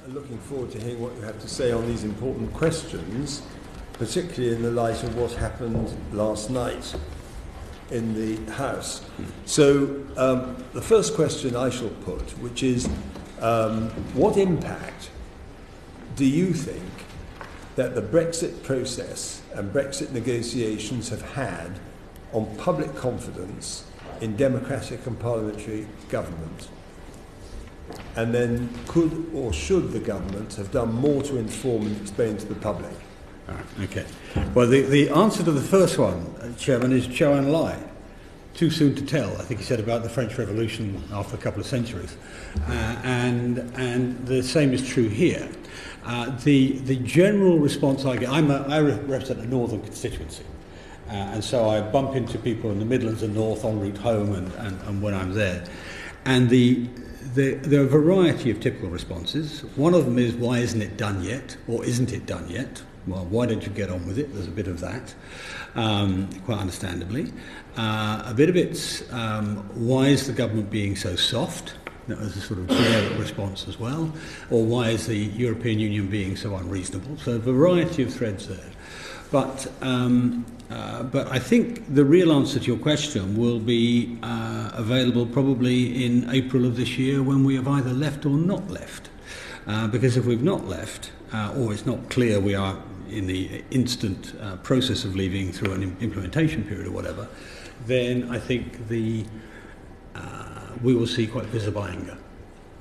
looking forward to hearing what you have to say on these important questions, particularly in the light of what happened last night in the House. So the first question I shall put, which is, what impact do you think that the Brexit process and Brexit negotiations have had on public confidence in democratic and parliamentary government? And then could or should the government have done more to inform and explain to the public? All right, okay. Well, the answer to the first one, Chairman, is Chow and Lai. Too soon to tell, I think he said about the French Revolution after a couple of centuries. And the same is true here. The general response I get, I represent a northern constituency. And so I bump into people in the Midlands and North en route home and when I'm there. And there are a variety of typical responses. One of them is, why isn't it done yet? Or isn't it done yet? Well, why don't you get on with it? There's a bit of that, quite understandably. A bit of it's, why is the government being so soft? That was a sort of generic response as well. Or why is the European Union being so unreasonable? So a variety of threads there. But I think the real answer to your question will be available probably in April of this year, when we have either left or not left. Because if we've not left, or it's not clear we are in the instant process of leaving through an implementation period or whatever, then I think we will see quite visible anger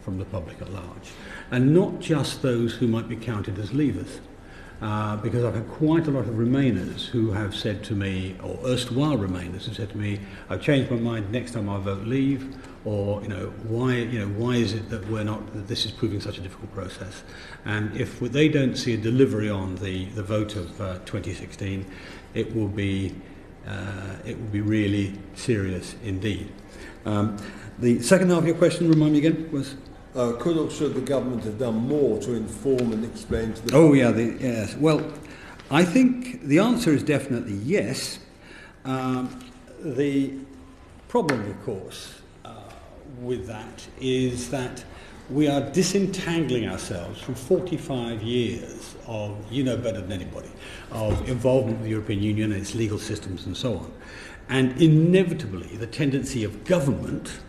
from the public at large. And not just those who might be counted as leavers. Because I've had quite a lot of Remainers who have said to me, or erstwhile Remainers who said to me, I've changed my mind, next time I vote leave, or why is it that that this is proving such a difficult process? And if they don't see a delivery on the vote of 2016, it will be really serious indeed. The second half of your question, remind me again, was? Could or should the government have done more to inform and explain to the public? Oh, yeah, yes. Well, I think the answer is definitely yes. The problem, of course, with that is that we are disentangling ourselves from 45 years of, you know better than anybody, of involvement with the European Union and its legal systems and so on. And inevitably, the tendency of government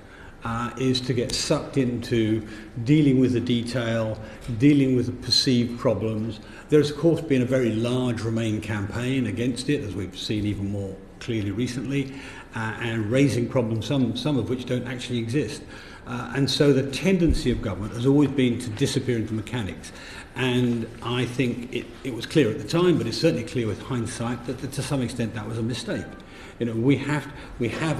is to get sucked into dealing with the detail, dealing with the perceived problems. There's, of course, been a very large Remain campaign against it, as we've seen even more clearly recently, and raising problems, some of which don't actually exist. And so the tendency of government has always been to disappear into mechanics. And I think it was clear at the time, but it's certainly clear with hindsight, that to some extent that was a mistake. We have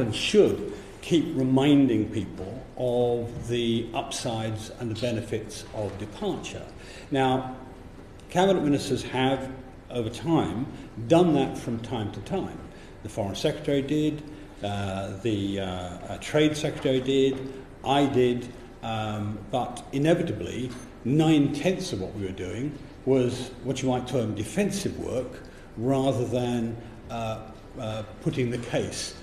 and should keep reminding people of the upsides and the benefits of departure. Now, Cabinet Ministers have, over time, done that from time to time. The Foreign Secretary did, the Trade Secretary did, I did, but inevitably, 9/10 of what we were doing was what you might term defensive work, rather than putting the case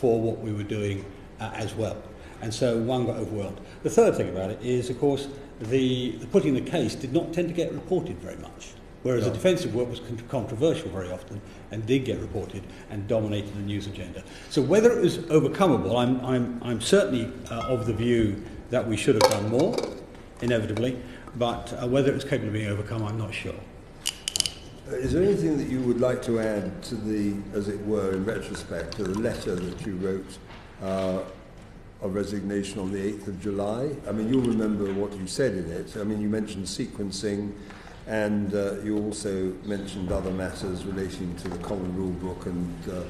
for what we were doing as well. And so one got overwhelmed. The third thing about it is, of course, the putting the case did not tend to get reported very much, whereas the defensive work was controversial very often and did get reported and dominated the news agenda. So whether it was overcomable, I'm certainly of the view that we should have done more, inevitably, but whether it was capable of being overcome, I'm not sure. Is there anything that you would like to add to the, as it were, in retrospect, to the letter that you wrote of resignation on the 8th of July? I mean, you'll remember what you said in it. I mean, you mentioned sequencing, and you also mentioned other matters relating to the Common Rule Book and the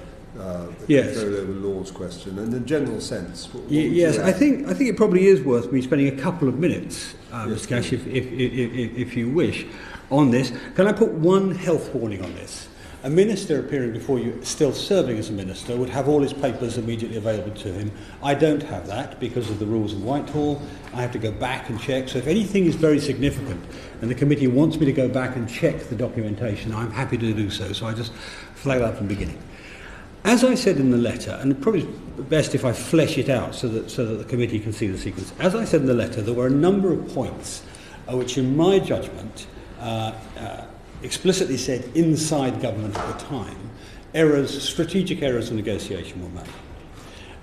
control over laws question. In a general sense, yes, I think it probably is worth me spending a couple of minutes, Mr. Cash, if you wish, on this. Can I put one health warning on this? A minister appearing before you, still serving as a minister, would have all his papers immediately available to him. I don't have that because of the rules of Whitehall. I have to go back and check. So if anything is very significant and the committee wants me to go back and check the documentation, I'm happy to do so. So I just flag that from the beginning. As I said in the letter, and probably best if I flesh it out so that the committee can see the sequence. As I said in the letter, there were a number of points which in my judgment explicitly said inside government at the time, strategic errors of negotiation were made.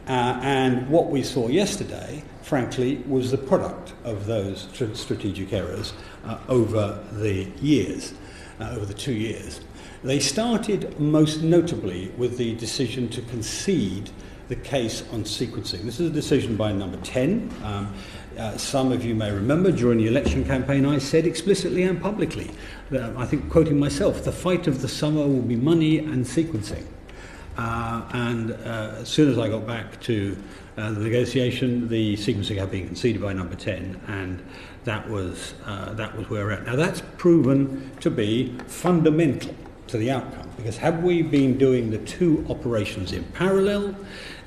And what we saw yesterday, frankly, was the product of those strategic errors over the years, over the 2 years. They started most notably with the decision to concede the case on sequencing. This is a decision by number 10. Some of you may remember during the election campaign I said explicitly and publicly, that, I think quoting myself, the fight of the summer will be money and sequencing. As soon as I got back to the negotiation, the sequencing had been conceded by number 10, and that was where we're at. Now that's proven to be fundamental to the outcome, because had we been doing the two operations in parallel,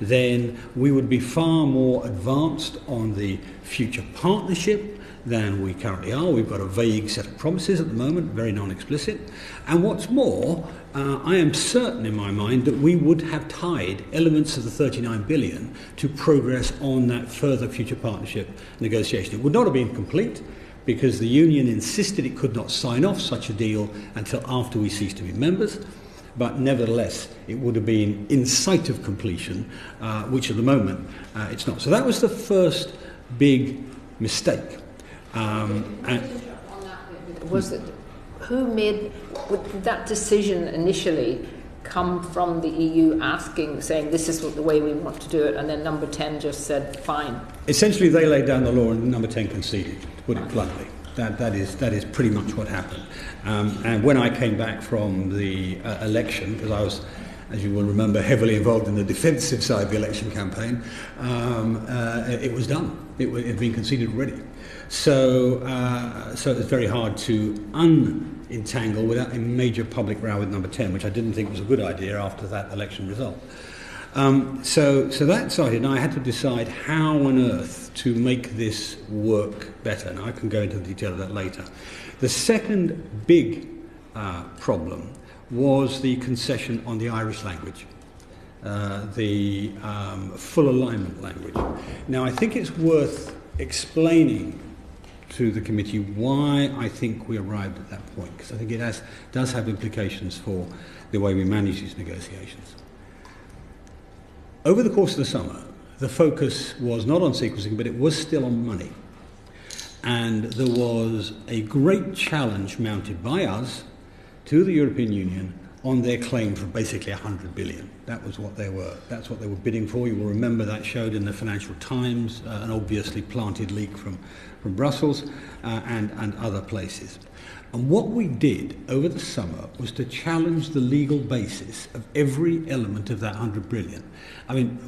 then we would be far more advanced on the future partnership than we currently are. We've got a vague set of promises at the moment, very non-explicit. And what's more, I am certain in my mind that we would have tied elements of the 39 billion to progress on that further future partnership negotiation. It would not have been complete, because the union insisted it could not sign off such a deal until after we ceased to be members. But nevertheless, it would have been in sight of completion, which at the moment it's not. So that was the first big mistake. Was it who made did that decision initially come from the EU saying this is the way we want to do it, and then number 10 just said fine? Essentially, they laid down the law and number 10 conceded, to put it bluntly. That is pretty much what happened. And when I came back from the election, because I was, as you will remember, heavily involved in the defensive side of the election campaign, it was done. It had been conceded already. So it was very hard to unentangle without a major public row with number 10, which I didn't think was a good idea after that election result. So that started, and I had to decide how on earth to make this work better. Now I can go into the detail of that later. The second big problem was the concession on the Irish language, the full alignment language. Now I think it's worth explaining to the committee why I think we arrived at that point, because I think it does have implications for the way we manage these negotiations. Over the course of the summer, the focus was not on sequencing, but it was still on money. And there was a great challenge mounted by us to the European Union on their claim for basically 100 billion. That's what they were bidding for. You will remember that showed in the Financial Times, an obviously planted leak from Brussels and other places. And what we did over the summer was to challenge the legal basis of every element of that 100 billion. I mean,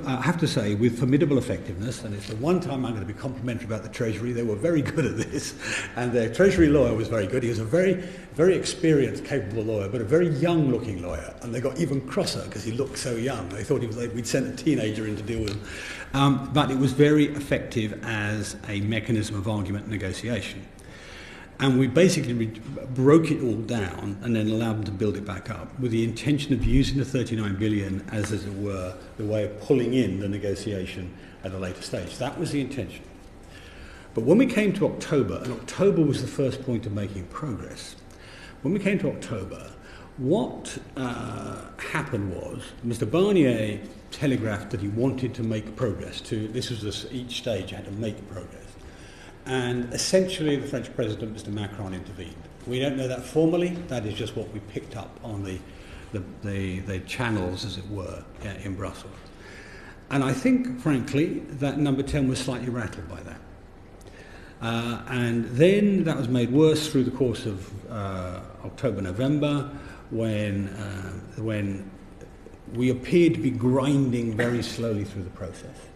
I have to say, with formidable effectiveness, and it's the one time I'm going to be complimentary about the Treasury. They were very good at this, and their Treasury lawyer was very good. He was a very, very experienced, capable lawyer, but a very young-looking lawyer, and they got even crosser because he looked so young. They thought we'd sent a teenager in to deal with him. But it was very effective as a mechanism of argument and negotiation. And we basically broke it all down and then allowed them to build it back up with the intention of using the 39 billion as it were, the way of pulling in the negotiation at a later stage. That was the intention. But when we came to October, and October was the first point of making progress, when we came to October, what happened was Mr. Barnier telegraphed that he wanted to make progress. Each stage had to make progress. And essentially the French President, Mr. Macron, intervened. We don't know that formally. That is just what we picked up on the channels, as it were, in Brussels. And I think, frankly, that number 10 was slightly rattled by that. And then that was made worse through the course of October, November, when we appeared to be grinding very slowly through the process.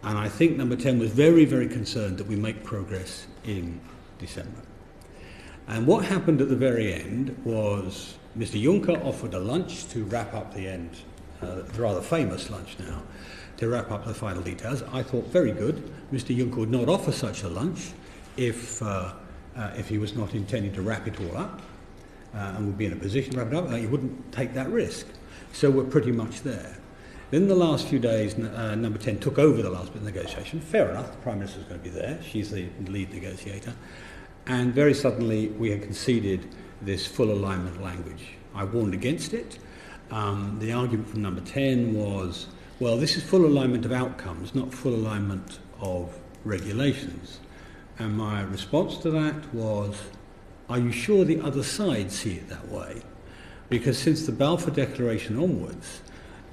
And I think number 10 was very, very concerned that we make progress in December. And what happened at the very end was Mr. Juncker offered a lunch to wrap up the end, the rather famous lunch now, to wrap up the final details. I thought, very good. Mr. Juncker would not offer such a lunch if he was not intending to wrap it all up and would be in a position to wrap it up. He wouldn't take that risk. So we're pretty much there. Then the last few days, Number 10 took over the last bit of negotiation. Fair enough, the Prime Minister was going to be there. She's the lead negotiator. And very suddenly we had conceded this full alignment language. I warned against it. The argument from Number 10 was, well, this is full alignment of outcomes, not full alignment of regulations. And my response to that was, are you sure the other side see it that way? Because since the Balfour Declaration onwards,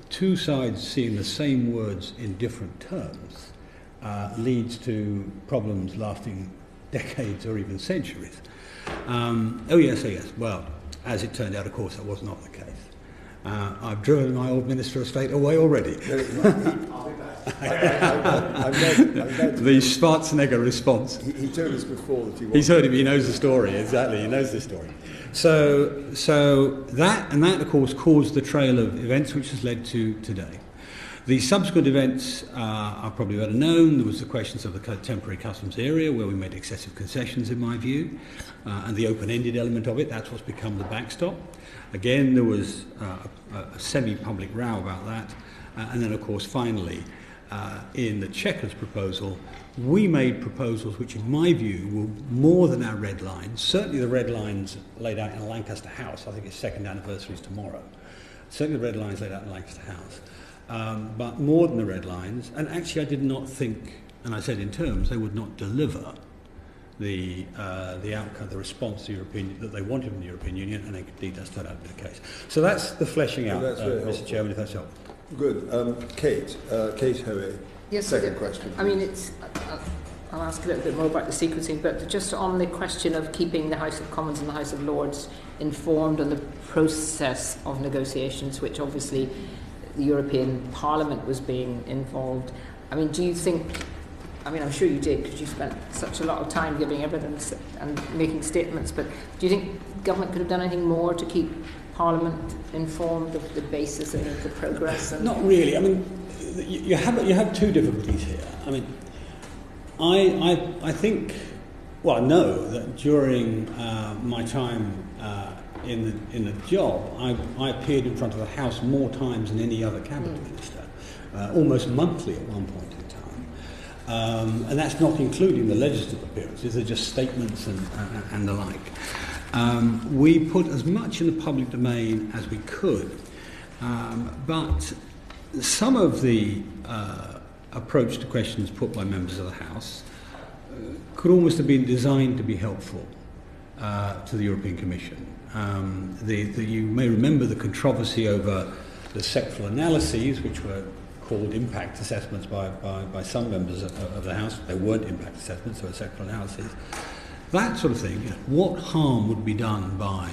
two sides seeing the same words in different terms leads to problems lasting decades or even centuries. Oh yes. Well, as it turned out, of course, that was not the case. I've driven my old Minister of State away already. I'll be back. The Schwarzenegger response. He told us before that He's heard it, he knows the story, exactly, he knows the story. So that, of course, caused the trail of events which has led to today. The subsequent events are probably better known. There was the questions of the temporary customs area, where we made excessive concessions, in my view, and the open-ended element of it. That's what's become the backstop. Again, there was a semi-public row about that. And then, of course, finally, in the Chequers proposal, we made proposals which, in my view, were more than our red lines. Certainly the red lines laid out in Lancaster House. I think its second anniversary is tomorrow. Certainly the red lines laid out in Lancaster House. But more than the red lines. And actually I did not think, and I said in terms, they would not deliver the outcome, the response to European that they wanted from the European Union, and indeed that's turned out to be the case. So that's the fleshing out, Mr. Chairman, if that's helpful. Good. Kate Hoey. Yes, second question. I mean, I'll ask a little bit more about the sequencing, but just on the question of keeping the House of Commons and the House of Lords informed on the process of negotiations, which obviously the European Parliament was being involved. I mean, do you think, I mean, I'm sure you did because you spent such a lot of time giving evidence and making statements, but do you think government could have done anything more to keep Parliament informed of the basis and the progress? And not really. I mean, you have two difficulties here. I mean, I think, well, I know that during my time in the job, I appeared in front of the House more times than any other cabinet minister, almost monthly at one point in time. And that's not including the legislative appearances, they're just statements and the like. We put as much in the public domain as we could, but some of the approach to questions put by members of the House could almost have been designed to be helpful to the European Commission. You may remember the controversy over the sectoral analyses, which were called impact assessments by some members of the House. They weren't impact assessments, they were sectoral analyses. That sort of thing. What harm would be done by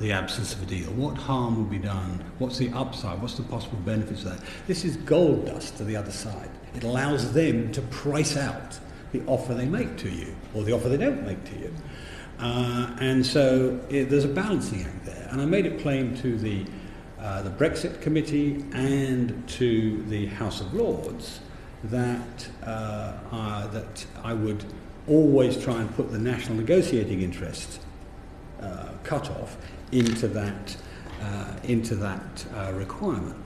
the absence of a deal? What harm would be done? What's the upside? What's the possible benefits of that? This is gold dust to the other side. It allows them to price out the offer they make to you, or the offer they don't make to you. And so there's a balancing act there. And I made it plain to the Brexit Committee and to the House of Lords that I would always try and put the national negotiating interest cut-off into that requirement.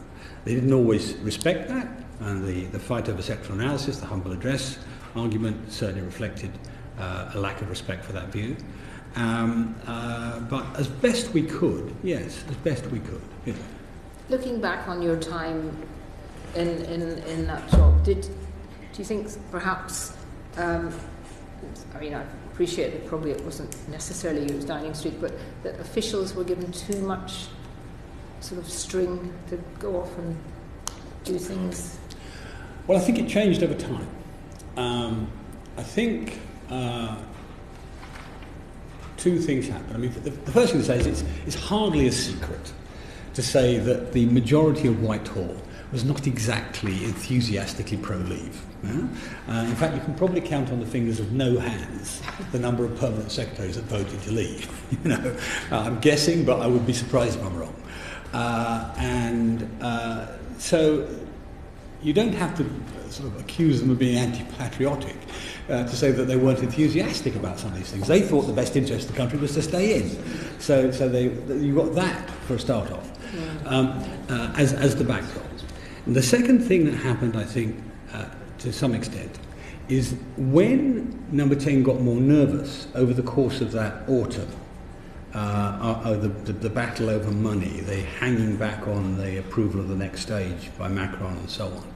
They didn't always respect that, and the fight over sectoral analysis, the humble address argument, certainly reflected a lack of respect for that view. But as best we could, yes, as best we could. Yeah. Looking back on your time in that job, do you think perhaps, I mean, I appreciate that probably it wasn't necessarily you as Downing Street, but that officials were given too much sort of string to go off and do things? Well, I think it changed over time. I think two things happened. I mean, the first thing to say is it's hardly a secret to say that the majority of Whitehall was not exactly enthusiastically pro-leave. Yeah? In fact, you can probably count on the fingers of no hands the number of permanent secretaries that voted to leave. I'm guessing, but I would be surprised if I'm wrong. So you don't have to sort of accuse them of being anti-patriotic to say that they weren't enthusiastic about some of these things. They thought the best interest of the country was to stay in. So you got that for a start off as the backdrop. And the second thing that happened, I think, to some extent, is when Number 10 got more nervous over the course of that autumn, the battle over money, the hanging back on the approval of the next stage by Macron and so on,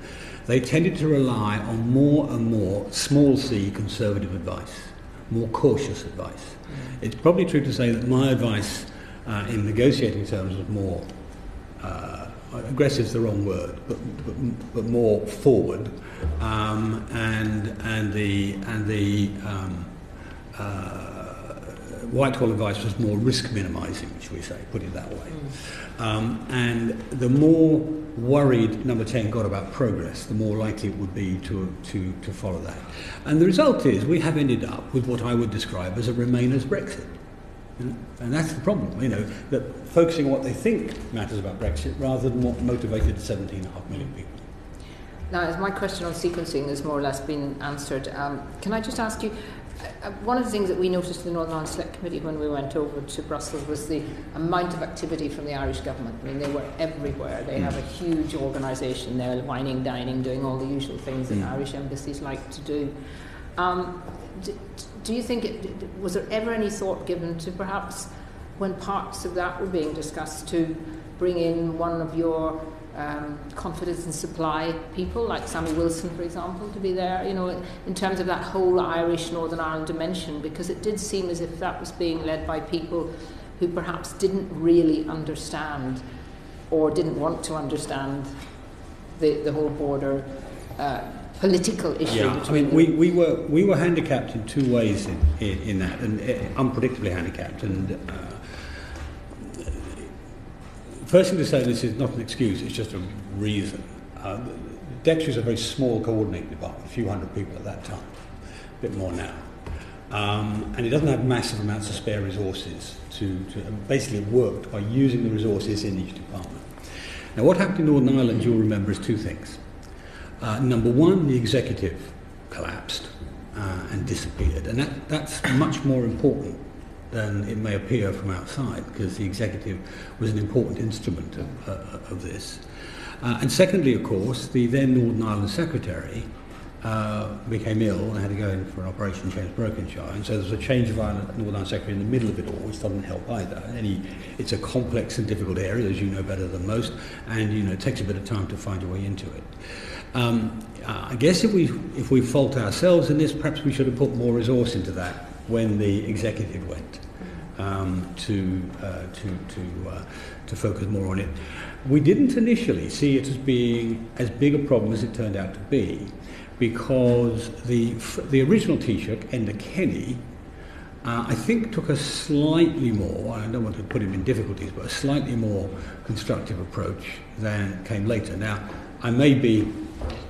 they tended to rely on more and more small c conservative advice, more cautious advice. It's probably true to say that my advice in negotiating terms was more, aggressive is the wrong word, but more forward, and the Whitehall advice was more risk minimising, shall we say, put it that way. And the more worried Number 10 got about progress, the more likely it would be to follow that. And the result is we have ended up with what I would describe as a Remainers Brexit. You know? And that's the problem, that focusing on what they think matters about Brexit rather than what motivated 17.5 million people. Now, as my question on sequencing has more or less been answered, can I just ask you, one of the things that we noticed in the Northern Ireland Select Committee when we went over to Brussels was the amount of activity from the Irish government. I mean, they were everywhere. They have a huge organisation. They're whining, dining, doing all the usual things that Irish embassies like to do. Do you think, was there ever any thought given to perhaps, when parts of that were being discussed, to bring in one of your confidence and supply people, like Sammy Wilson, for example, to be there, in terms of that whole Irish Northern Ireland dimension, because it did seem as if that was being led by people who perhaps didn't really understand or didn't want to understand the whole border political issue. Yeah, I mean, we were handicapped in two ways in that, and unpredictably handicapped. And first thing to say, this is not an excuse; it's just a reason. DEXA is a very small coordinating department, a few hundred people at that time, a bit more now, and it doesn't have massive amounts of spare resources to basically it worked by using the resources in each department. Now, what happened in Northern Ireland, you'll remember, is two things. Number one, the executive collapsed and disappeared, and that's much more important than it may appear from outside, because the executive was an important instrument of this. And secondly, of course, the then Northern Ireland Secretary became ill and had to go in for an operation, James Brokenshire, and so there was a change of Northern Ireland Secretary in the middle of it all, which doesn't help either. It's a complex and difficult area, as you know better than most, and it takes a bit of time to find your way into it. I guess if we fault ourselves in this, perhaps we should have put more resource into that when the executive went to focus more on it. We didn't initially see it as being as big a problem as it turned out to be, because the original Taoiseach, Enda Kenny, I think took a slightly more, I don't want to put him in difficulties, but a slightly more constructive approach than came later. Now, I may be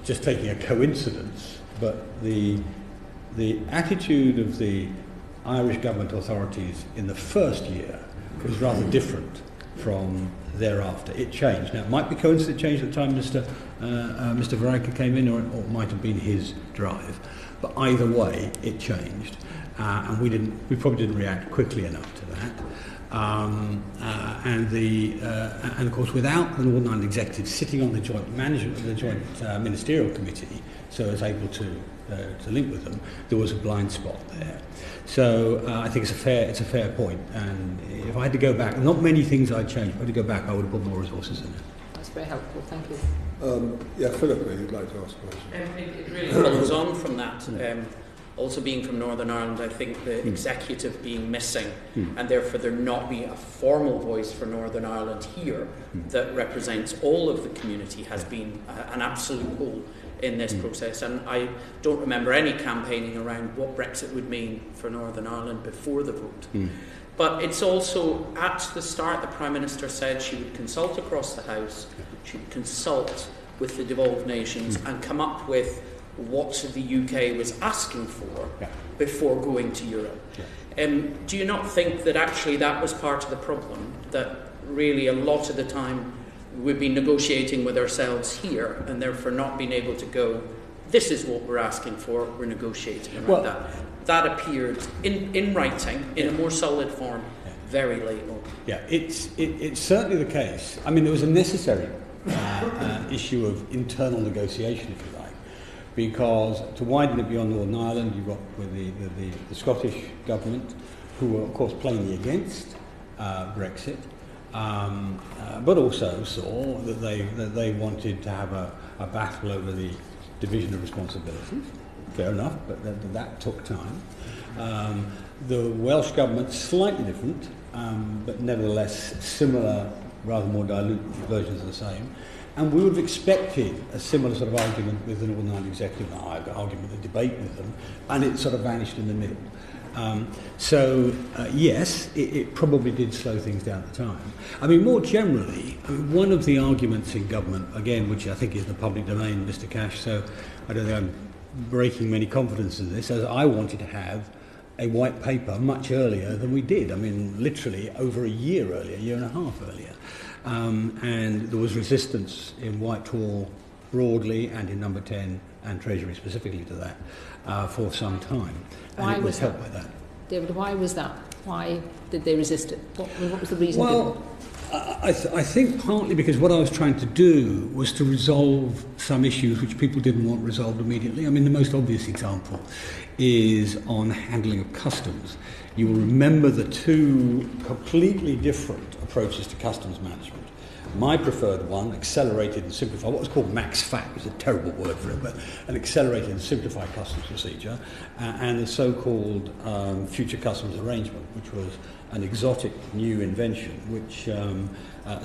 just taking a coincidence, but the attitude of the Irish government authorities in the first year was rather different from thereafter. It changed. Now, it might be coincident it changed at the time Mr. Varadkar came in, or it might have been his drive. But either way, it changed, and we probably didn't react quickly enough to that. And of course, without the Northern Ireland Executive sitting on the joint ministerial committee, so as able to link with them, there was a blind spot there. So I think it's a fair point. And if I had to go back, not many things I'd change. If I had to go back, I would have put more resources in it. That's very helpful. Thank you. Philip, you'd like to ask a question? It really follows on from that. Also being from Northern Ireland, I think the executive being missing, and therefore there not being a formal voice for Northern Ireland here that represents all of the community has been an absolute hole in this process. And I don't remember any campaigning around what Brexit would mean for Northern Ireland before the vote. But it's also, at the start, the Prime Minister said she would consult across the House, she would consult with the devolved nations and come up with what the UK was asking for before going to Europe. Do you not think that actually that was part of the problem, that really a lot of the time we've been negotiating with ourselves here and therefore not being able to go, this is what we're asking for, we're negotiating around that. That appeared in writing, in a more solid form, very late on. Yeah, it's certainly the case. I mean, there was a necessary issue of internal negotiation, if you like. Because to widen it beyond Northern Ireland, you've got with the Scottish government, who were, of course, plainly against Brexit, but also saw that they wanted to have a battle over the division of responsibilities. Fair enough, but that took time. The Welsh government, slightly different, but nevertheless similar, rather more dilute versions of the same. And we would have expected a similar sort of argument with the Northern Ireland Executive, a debate with them, and it sort of vanished in the middle. Yes, it probably did slow things down at the time. I mean, more generally, one of the arguments in government, again, which I think is in the public domain, Mr. Cash, so I don't think I'm breaking many confidences in this, as I wanted to have a white paper much earlier than we did. I mean, literally over a year earlier, a year and a half earlier. And there was resistance in Whitehall broadly and in Number 10 and Treasury specifically to that for some time. And Why it was helped that? by that. David, why was that? Why did they resist it? What was the reason Well, given? I think partly because what I was trying to do was to resolve some issues which people didn't want resolved immediately. I mean, the most obvious example is on handling of customs. You will remember the two completely different approaches to customs management. My preferred one, accelerated and simplified, what was called max-fac, is a terrible word for it, but an accelerated and simplified customs procedure, and the so-called future customs arrangement, which was an exotic new invention, which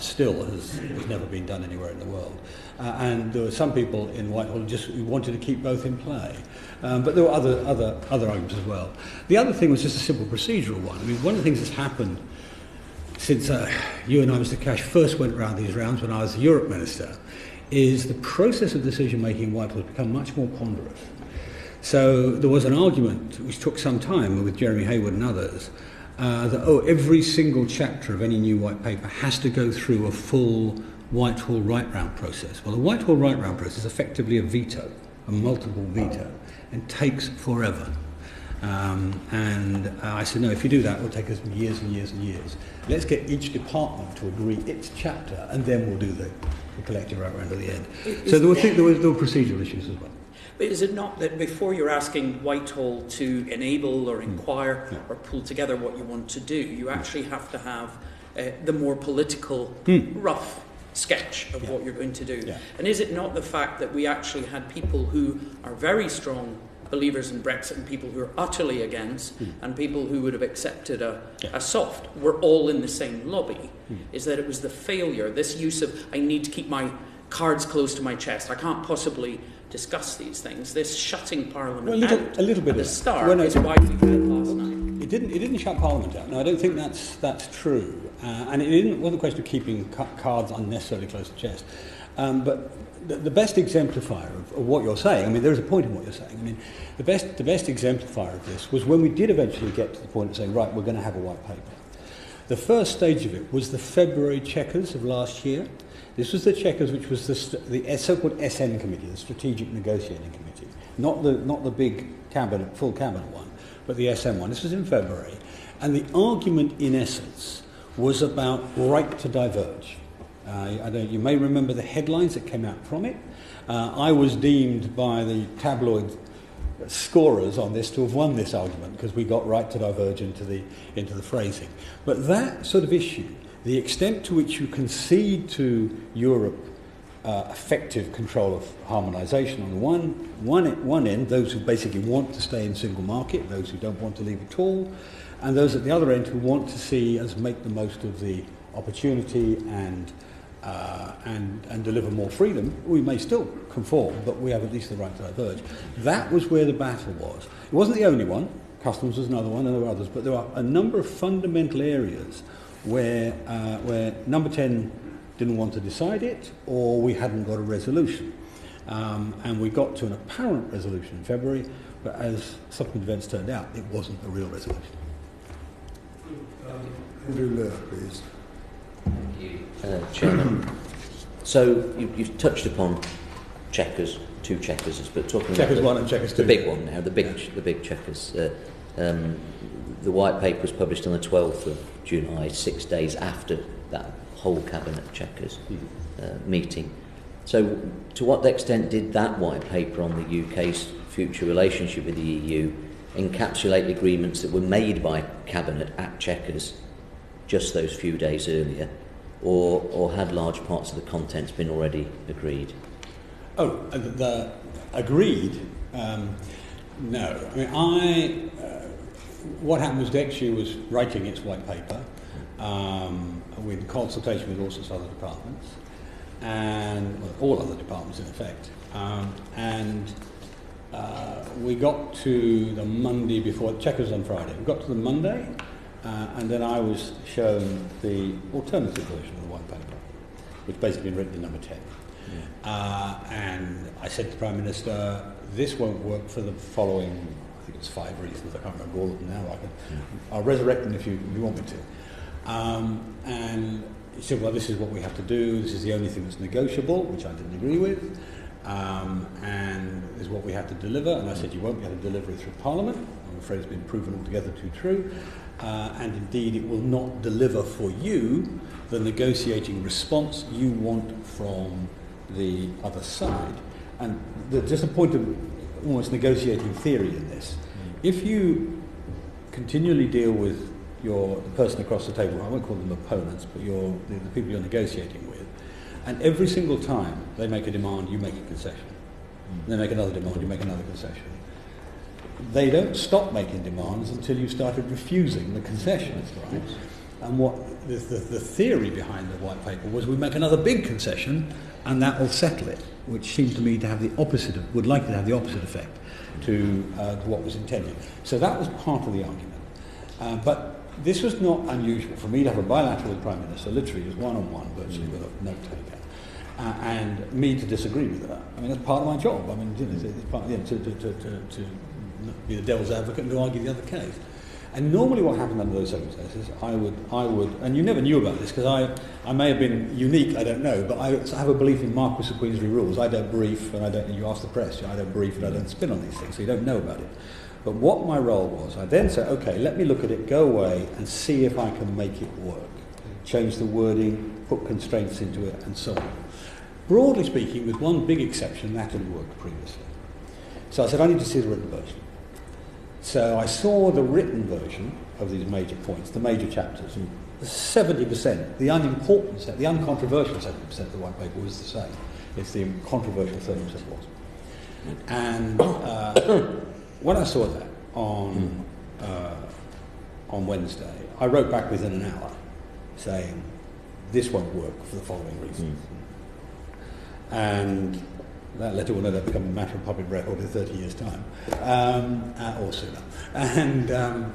still has never been done anywhere in the world. And there were some people in Whitehall who wanted to keep both in play. But there were other arguments as well. The other thing was just a simple procedural one. I mean, one of the things that's happened since you and I, Mr. Cash, first went round these rounds when I was the Europe Minister, is the process of decision-making in Whitehall has become much more ponderous. So there was an argument, which took some time with Jeremy Hayward and others, that every single chapter of any new white paper has to go through a full Whitehall write-round process. Well, the Whitehall write-round process is effectively a veto, a multiple veto, and takes forever. I said, no, if you do that, it will take us years and years and years. Let's get each department to agree its chapter, and then we'll do the collective write-round at the end. So there were procedural issues as well. But is it not that before you're asking Whitehall to enable or inquire or pull together what you want to do, you actually have to have the more political, rough sketch of what you're going to do? Yeah. And is it not the fact that we actually had people who are very strong believers in Brexit and people who are utterly against and people who would have accepted a soft were all in the same lobby? Is that it was the failure, this use of, I need to keep my cards close to my chest, I can't possibly discuss these things, this shutting Parliament out a little bit at the of start is why we had last night. It didn't shut Parliament out. No, I don't think that's true. And it wasn't a question of keeping cards unnecessarily close to the chest. But the best exemplifier of what you're saying, I mean, there is a point in what you're saying. I mean, the best exemplifier of this was when we did eventually get to the point of saying, right, we're going to have a white paper. The first stage of it was the February checkers of last year. This was the checkers, which was the so-called SN committee, the Strategic Negotiating Committee, not the big cabinet, full cabinet one, but the SN one. This was in February, and the argument, in essence, was about right to diverge. You may remember the headlines that came out from it. I was deemed by the tabloid scorers on this to have won this argument because we got right to diverge into the phrasing. But that sort of issue, the extent to which you concede to Europe effective control of harmonisation on the one end, those who basically want to stay in single market, those who don't want to leave at all, and those at the other end who want to see us make the most of the opportunity and deliver more freedom. We may still conform, but we have at least the right to diverge. That was where the battle was. It wasn't the only one. Customs was another one, and there were others, but there are a number of fundamental areas where Number 10 didn't want to decide it, or we hadn't got a resolution. And we got to an apparent resolution in February, but as subsequent events turned out, it wasn't a real resolution. Andrew Lear, please. Thank you, Chairman. So you've touched upon checkers, two checkers, but talking checkers about one and checkers two. The big one now, the big checkers. The white paper was published on the 12th of July, 6 days after that whole cabinet checkers meeting. So, to what extent did that white paper on the UK's future relationship with the EU encapsulate agreements that were made by Cabinet at Chequers just those few days earlier, or had large parts of the contents been already agreed? Oh, the agreed? No. I mean, what happened was DEXU was writing its white paper with consultation with all sorts of other departments, and all other departments in effect. We got to the Monday before, Chequers on Friday. We got to the Monday, and then I was shown the alternative version of the white paper, which basically been written in number 10. And I said to the Prime Minister, this won't work for the following, I think it's 5 reasons, I can't remember all of them now, I'll resurrect them if you want me to. And he said, well, this is what we have to do, this is the only thing that's negotiable, which I didn't agree with, and this is what we have to deliver, and I said, you won't be able to deliver it through Parliament, I'm afraid it's been proven altogether too true, and indeed it will not deliver for you the negotiating response you want from the other side. And there's just a point of almost negotiating theory in this. If you continually deal with the person across the table, I won't call them opponents, but the people you're negotiating with, and every single time they make a demand, you make a concession. They make another demand, you make another concession. They don't stop making demands until you started refusing the concessions, right? And what the theory behind the white paper was, we make another big concession and that will settle it, which seemed to me to have the opposite, would likely to have the opposite effect to what was intended. So that was part of the argument. But this was not unusual for me to have a bilateral with the Prime Minister, literally just one-on-one, virtually with a note taker, and me to disagree with that. I mean, that's part of my job. I mean, it's part, to be the devil's advocate and to argue the other case. And normally what happened under those circumstances, I would, and you never knew about this because I may have been unique, I don't know, but I have a belief in Marquis of Queensberry rules. I don't brief, and you ask the press, I don't brief and I don't spin on these things, so you don't know about it. But what my role was, I then said, okay, let me look at it, go away and see if I can make it work. Change the wording, put constraints into it, and so on. Broadly speaking, with one big exception, that had worked previously. So I said, I need to see the written version. So I saw the written version of these major points, the major chapters, and 70%, the unimportant, the uncontroversial 70% of the white paper was the same. It's the controversial 30% was. And when I saw that on Wednesday, I wrote back within an hour saying, this won't work for the following reasons. And that letter will no doubt become a matter of public record in 30 years' time, or sooner. And the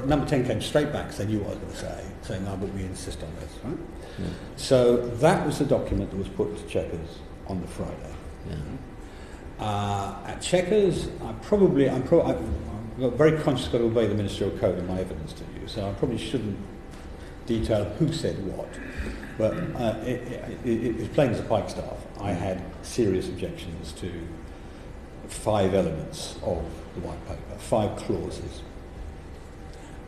number 10 came straight back, because they knew what I was going to say, saying, no, but we insist on this, right? Yeah. So that was the document that was put to Chequers on the Friday. Yeah. At Chequers, I'm very conscious got to obey the ministerial code in my evidence to you, so I probably shouldn't detail who said what. But it was plain as a pikestaff. I had serious objections to 5 elements of the white paper, 5 clauses.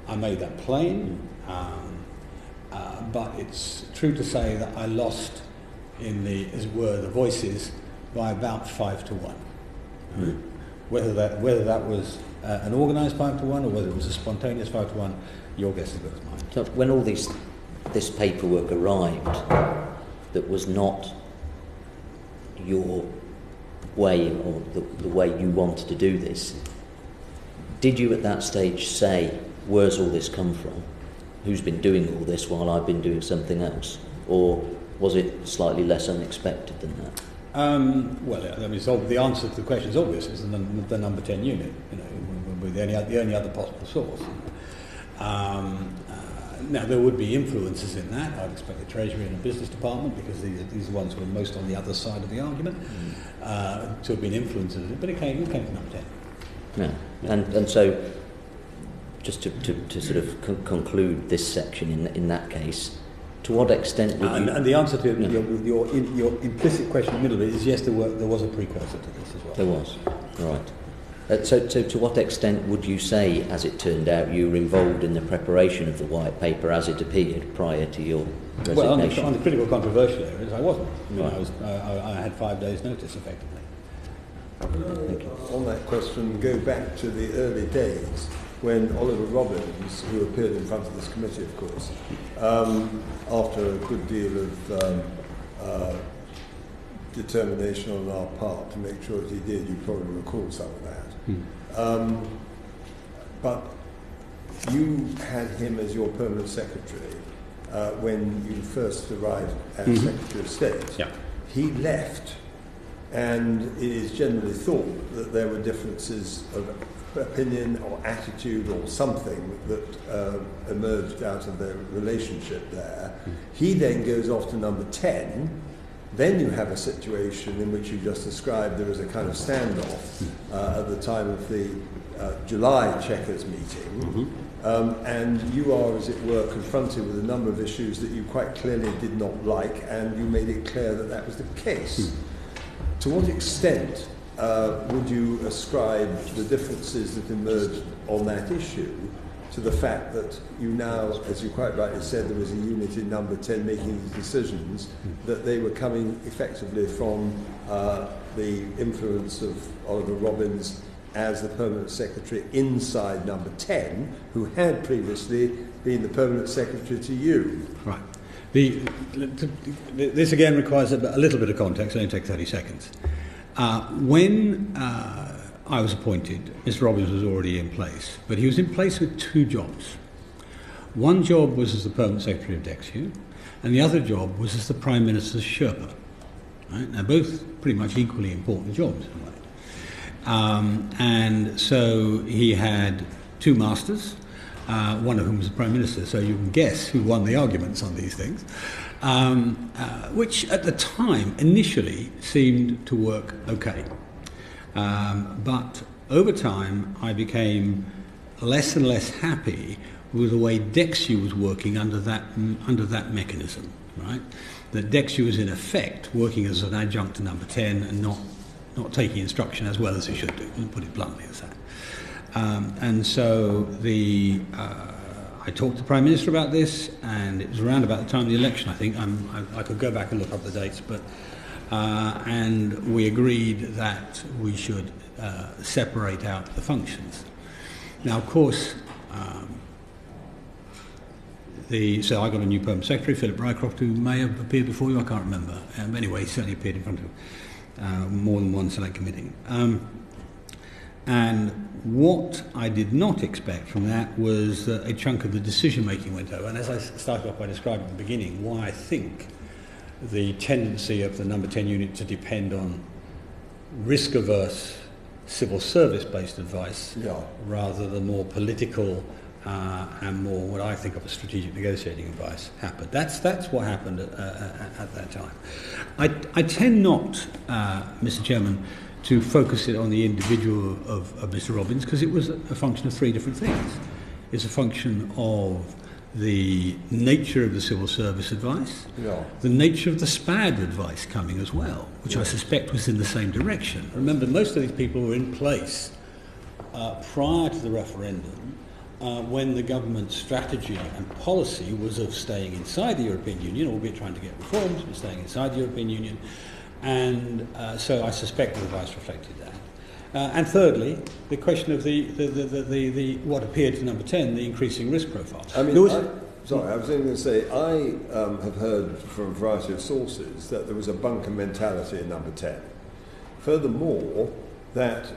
I made that plain, but it's true to say that I lost in as it were, the voices by about 5 to 1. Whether that was an organised 5 to 1 or whether it was a spontaneous 5 to 1, your guess is as good as mine. So when all this paperwork arrived that was not your way or the way you wanted to do this, did you at that stage say, where's all this come from? Who's been doing all this while I've been doing something else? Or was it slightly less unexpected than that? Well, I mean, the answer to the question is obvious. It's the number 10 unit, with the only other possible source. Now, there would be influences in that. I'd expect the Treasury and the Business Department, because these are the ones who are most on the other side of the argument, to have been influences in it. But it came from number 10. Yeah. And so, just to sort of conclude this section in that case, to what extent would you... And the answer to your implicit question in the middle of it is yes, there was a precursor to this as well. There was, right. So to what extent would you say, as it turned out, you were involved in the preparation of the white paper as it appeared prior to your resignation? Well, on the critical controversial areas, I wasn't. Right. I had 5 days' notice, effectively. On that question, go back to the early days when Oliver Robbins, who appeared in front of this committee, of course, after a good deal of determination on our part to make sure that he did, you probably recall some of that. But you had him as your permanent secretary when you first arrived as Secretary of State. Yeah. He left, and it is generally thought that there were differences of opinion or attitude or something that emerged out of their relationship there. He then goes off to number 10. Then you have a situation in which you just described there was a kind of standoff at the time of the July Chequers meeting, and you are, as it were, confronted with a number of issues that you quite clearly did not like, and you made it clear that that was the case. To what extent would you ascribe the differences that emerged on that issue to the fact that you now, as you quite rightly said, there was a unit in number 10 making these decisions, that they were coming effectively from the influence of Oliver Robbins as the permanent secretary inside number 10, who had previously been the permanent secretary to you? Right. This again requires a little bit of context. It only takes 30 seconds. When I was appointed, Mr. Robbins was already in place, but he was in place with 2 jobs. One job was as the permanent secretary of DEXU, and the other job was as the Prime Minister's Sherpa. Right? Now, both pretty much equally important jobs. Right? And so he had 2 masters, one of whom was the Prime Minister, so you can guess who won the arguments on these things, which at the time initially seemed to work okay. But over time I became less and less happy with the way DEXU was working under that mechanism, right? That DEXU was in effect working as an adjunct to number 10 and not taking instruction as well as it should do, put it bluntly as that. And so I talked to the Prime Minister about this, and it was around about the time of the election, I think. I could go back and look up the dates, but and we agreed that we should separate out the functions. Now, of course, so I got a new permanent secretary, Philip Rycroft, who may have appeared before you, I can't remember. Anyway, he certainly appeared in front of more than one select committee. And what I did not expect from that was that a chunk of the decision-making went over. And as I started off by describing at the beginning, why I think the tendency of the number 10 unit to depend on risk-averse civil service-based advice rather than more political and more what I think of as strategic negotiating advice happened. That's what happened at that time. I tend not, Mr. Chairman, to focus it on the individual of Mr. Robbins, because it was a function of 3 different things. It's a function of the nature of the civil service advice, the nature of the SPAD advice coming as well, which I suspect was in the same direction. Remember, most of these people were in place prior to the referendum when the government's strategy and policy was of staying inside the European Union, albeit trying to get reforms, but staying inside the European Union. And so I suspect the advice reflected that. And thirdly, the question of the what appeared to number 10, the increasing risk profile. I mean, I was only going to say, I have heard from a variety of sources that there was a bunker mentality in number 10. Furthermore, that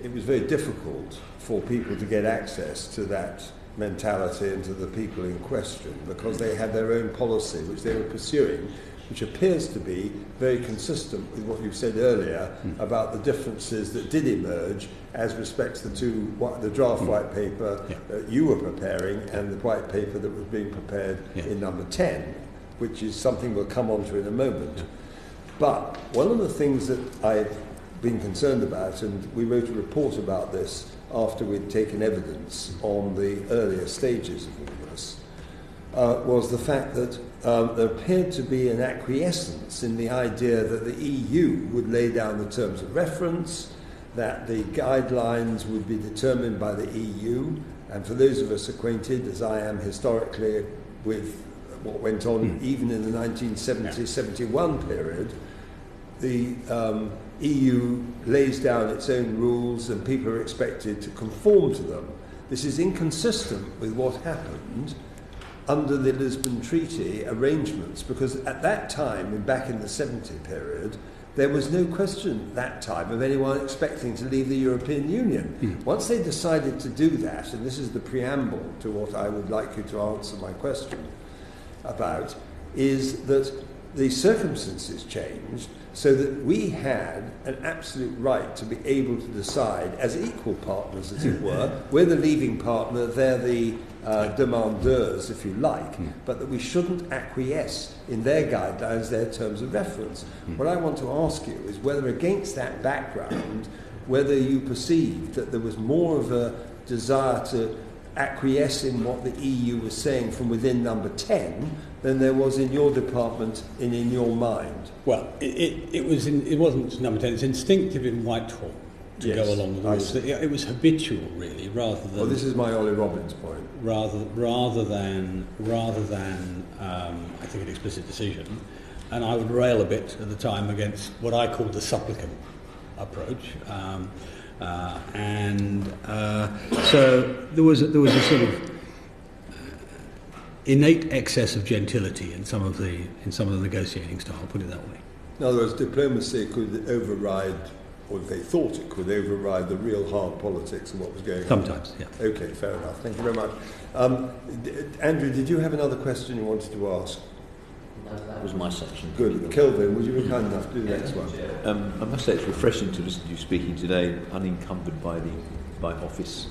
it was very difficult for people to get access to that mentality and to the people in question because they had their own policy which they were pursuing, which appears to be very consistent with what you said earlier about the differences that did emerge as respects the draft white paper that you were preparing and the white paper that was being prepared in number 10, which is something we'll come on to in a moment. But one of the things that I've been concerned about, and we wrote a report about this after we'd taken evidence on the earlier stages of all this, was the fact that there appeared to be an acquiescence in the idea that the EU would lay down the terms of reference, that the guidelines would be determined by the EU, and for those of us acquainted, as I am historically, with what went on even in the 1970-71 period, the EU lays down its own rules and people are expected to conform to them. This is inconsistent with what happened under the Lisbon Treaty arrangements, because at that time, back in the 70 period, there was no question that time of anyone expecting to leave the European Union. Once they decided to do that, and this is the preamble to what I would like you to answer my question about, is that the circumstances changed so that we had an absolute right to be able to decide as equal partners, as it were. We're the leaving partner, they're the demandeurs, if you like, but that we shouldn't acquiesce in their guidelines, their terms of reference. What I want to ask you is whether against that background, whether you perceived that there was more of a desire to acquiesce in what the EU was saying from within number 10 than there was in your department and in your mind. Well, it wasn't number 10, it's instinctive in Whitehall to go along with the rules. It was habitual, really, rather than... Well, this is my Ollie Robbins point. Rather than I think an explicit decision. And I would rail a bit at the time against what I called the supplicant approach. So there was a sort of innate excess of gentility in some of the negotiating style, put it that way. In other words, diplomacy could override, or they thought it could override, the real hard politics of what was going on. Sometimes, yeah. Okay, fair enough. Thank you very much. Andrew, did you have another question you wanted to ask? No, that was my section. Good. Kelvin, would you be kind enough to do the next one? I must say it's refreshing to listen to you speaking today, unencumbered by office.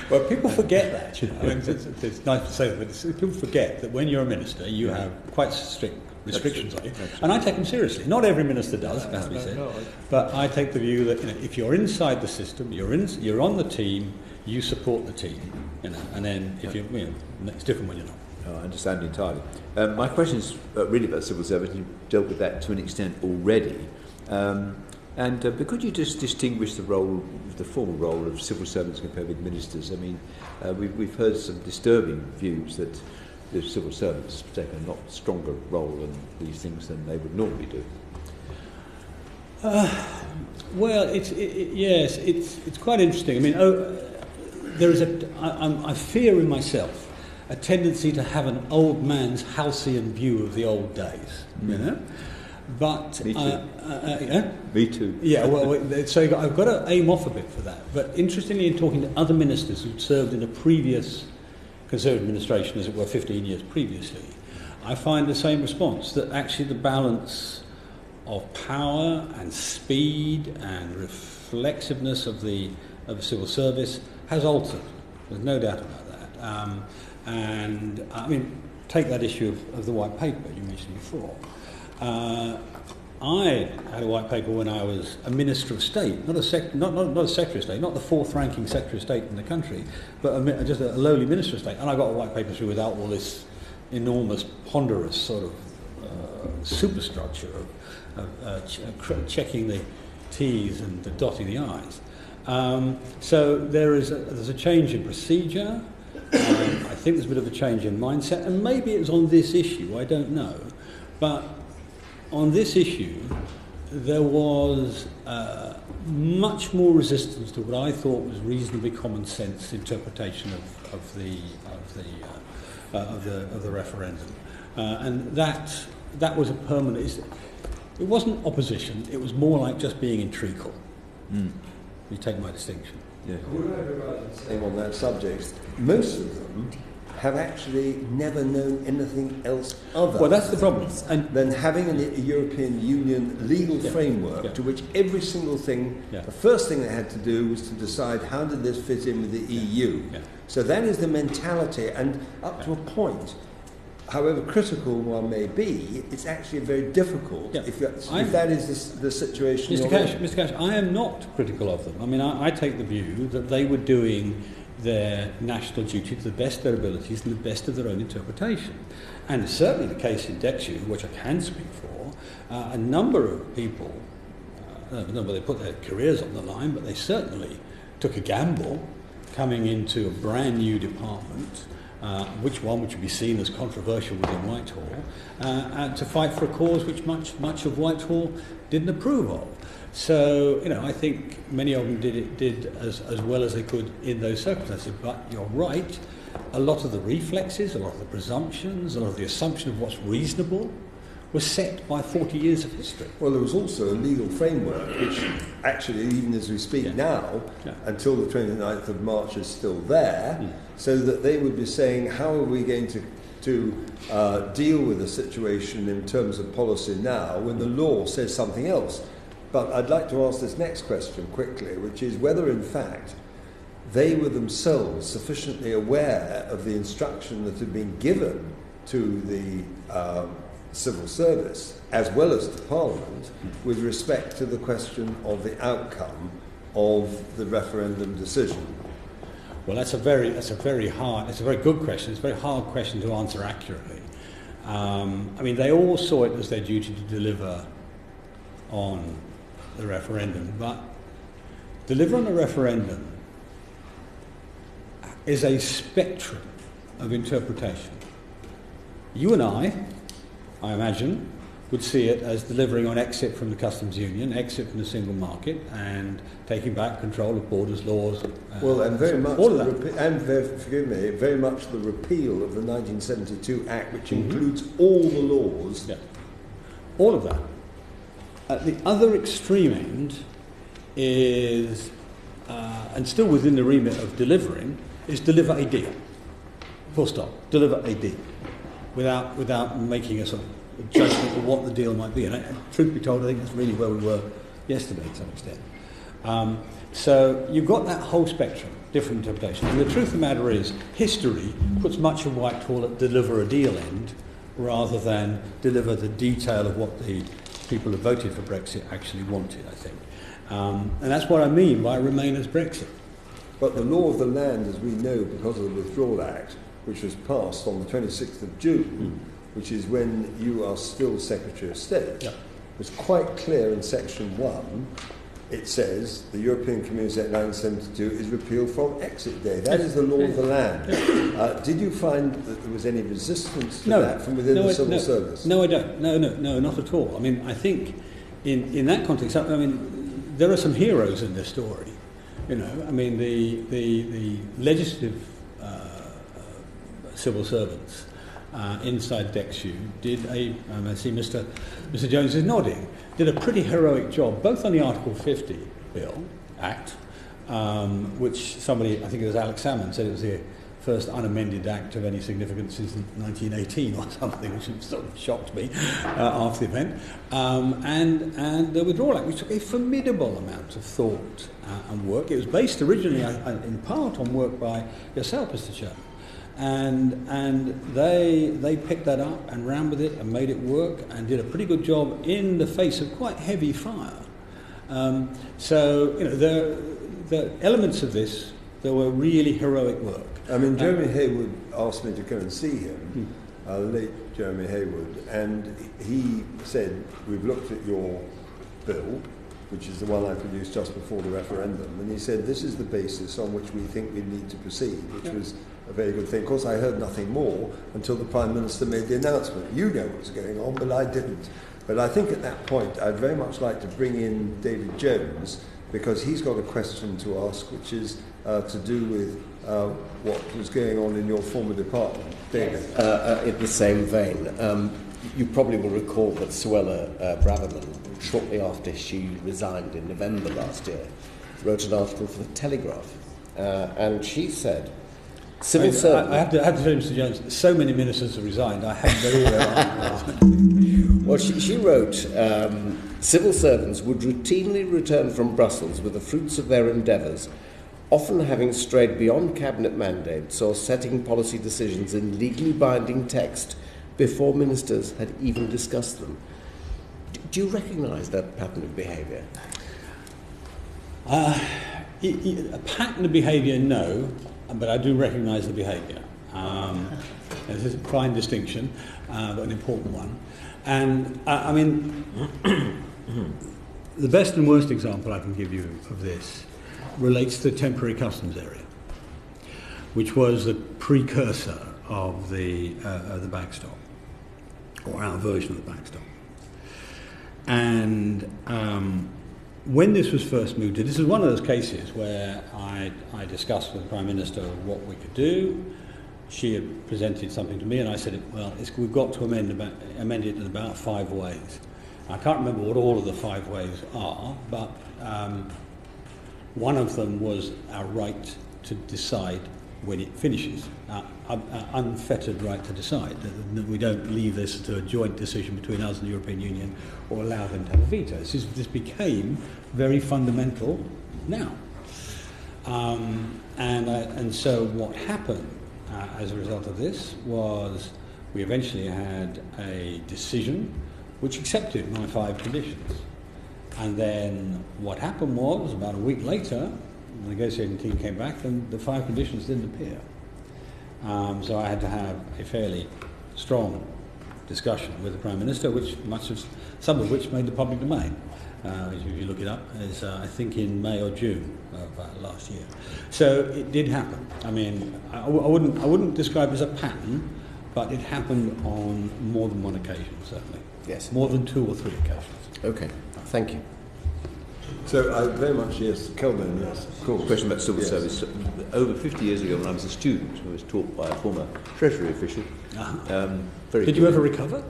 Well, people forget that, you know. It's nice to say that, but people forget that when you're a minister, you have quite strict restrictions on you, and I take them seriously. Not every minister does, it has to be said, but I take the view that, you know, if you're inside the system, you're on the team, you support the team, you know, and then if it's different when you're not. I understand entirely. My question is really about civil service. You've dealt with that to an extent already. But could you just distinguish the formal role of civil servants compared with ministers? I mean, we've heard some disturbing views that the civil servants take a lot stronger role in these things than they would normally do. Well, it's quite interesting. I mean, I fear in myself a tendency to have an old man's halcyon view of the old days, you know. But me too. Me too. Yeah. Well, so I've got to aim off a bit for that. But interestingly, in talking to other ministers who'd served in a previous Conservative administration, as it were, 15 years previously, I find the same response, that actually the balance of power and speed and reflexiveness of the civil service has altered. There's no doubt about that. And I mean, take that issue of the white paper you mentioned before. I had a white paper when I was a Minister of State, not a Secretary of State, not the fourth ranking Secretary of State in the country, but just a lowly Minister of State, and I got a white paper through without all this enormous, ponderous sort of superstructure of checking the T's and dotting the I's. So there's a change in procedure. I think there's a bit of a change in mindset, and maybe it's on this issue, I don't know. But on this issue, there was much more resistance to what I thought was reasonably common sense interpretation of the referendum, and that was a permanent. It wasn't opposition; it was more like just being in treacle. You take my distinction. Yeah. Saying on that subject, most of them have actually never known anything else other Well, that's the problem. than having a European Union legal framework to which every single thing, the first thing they had to do was to decide how did this fit in with the EU. So that is the mentality, and up to a point, however critical one may be, it's actually very difficult if that is the situation. Mr. Cash, I am not critical of them. I mean, I take the view that they were doing their national duty to the best of their abilities and the best of their own interpretation. And it's certainly the case in Dexu, which I can speak for, a number of people I don't know whether they put their careers on the line, but they certainly took a gamble coming into a brand new department, which would be seen as controversial within Whitehall, and to fight for a cause which much of Whitehall didn't approve of. So, I think many of them did as well as they could in those circumstances. But you're right, a lot of the reflexes, a lot of the presumptions, a lot of the assumption of what's reasonable was set by 40 years of history. Well, there was also a legal framework, which actually, even as we speak now, until the 29th of March is still there, so that they would be saying, how are we going to deal with the situation in terms of policy now when the law says something else? But I'd like to ask this next question quickly, which is whether, in fact, they were themselves sufficiently aware of the instruction that had been given to the civil service, as well as to Parliament, with respect to the question of the outcome of the referendum decision. Well, that's a very good question. It's a very hard question to answer accurately. They all saw it as their duty to deliver on the referendum, but deliver on a referendum is a spectrum of interpretation. You and I imagine, would see it as delivering on exit from the customs union, exit from the single market, and taking back control of borders, laws. And very much all of that. Very much the repeal of the 1972 Act, which includes all the laws. Yeah. All of that. At the other extreme end is, and still within the remit of delivering, is deliver a deal. Full stop. Deliver a deal. Without making a sort of judgment of what the deal might be. And truth be told, I think that's really where we were yesterday to some extent. So you've got that whole spectrum, different interpretations. And the truth of the matter is, history puts much of Whitehall at deliver a deal end rather than deliver the detail of what the people who voted for Brexit actually wanted, I think. And that's what I mean by Remain as Brexit. But the law of the land, as we know, because of the Withdrawal Act, which was passed on the 26th of June, which is when you are still Secretary of State, was quite clear in Section 1. It says the European Community Act 1972 is repealed from exit day. That is the law of the land. Did you find that there was any resistance to that from within the civil service? No, I don't. No, not at all. I think in that context, there are some heroes in this story. The legislative civil servants inside DEXU did I see Mr. Jones is nodding, did a pretty heroic job, both on the Article 50 Act, which somebody, I think it was Alex Salmon, said it was the first unamended act of any significance since 1918 or something, which sort of shocked me after the event, and the Withdrawal Act, which took a formidable amount of thought and work. It was based originally, in part, on work by yourself, Mr. Chairman. And they picked that up and ran with it and made it work and did a pretty good job in the face of quite heavy fire. The elements of this, there were really heroic work. Jeremy Haywood asked me to go and see him, late Jeremy Haywood, and he said, we've looked at your bill, which is the one I produced just before the referendum, and he said, this is the basis on which we think we need to proceed, which was a very good thing. Of course, I heard nothing more until the Prime Minister made the announcement. You know what was going on, but I didn't. But I think at that point, I'd very much like to bring in David Jones, because he's got a question to ask, which is to do with what was going on in your former department. David. In the same vein, you probably will recall that Suella Braverman, shortly after she resigned in November last year, wrote an article for the Telegraph, and she said, civil servants... I have to tell you, Mr. Jones, so many ministers have resigned, I had no idea. Well, she wrote, civil servants would routinely return from Brussels with the fruits of their endeavours, often having strayed beyond cabinet mandates or setting policy decisions in legally binding text before ministers had even discussed them. Do you recognise that pattern of behaviour? A pattern of behaviour, no, but I do recognise the behaviour. This is a fine distinction, but an important one. And, the best and worst example I can give you of this relates to the temporary customs area, which was the precursor of the backstop, or our version of the backstop. And when this was first moved to, this is one of those cases where I discussed with the Prime Minister what we could do. She had presented something to me, and I said, well, we've got to amend it in about 5 ways. I can't remember what all of the 5 ways are, but one of them was our right to decide when it finishes, our unfettered right to decide, that we don't leave this to a joint decision between us and the European Union or allow them to have a veto. This became very fundamental now. And so what happened as a result of this was we eventually had a decision which accepted my 5 conditions. And then what happened was, about a week later, the negotiating team came back and the 5 conditions didn't appear. So I had to have a fairly strong discussion with the Prime Minister, some of which made the public domain. If you look it up, is I think in May or June of last year. So it did happen. I mean, I wouldn't describe it as a pattern, but it happened on more than one occasion, certainly. Yes. More than 2 or 3 occasions. Okay, thank you. So very much, yes. Kelvin, yes, of course. Question about civil service. Over 50 years ago, when I was a student, I was taught by a former Treasury official. Very Did good. you ever recover?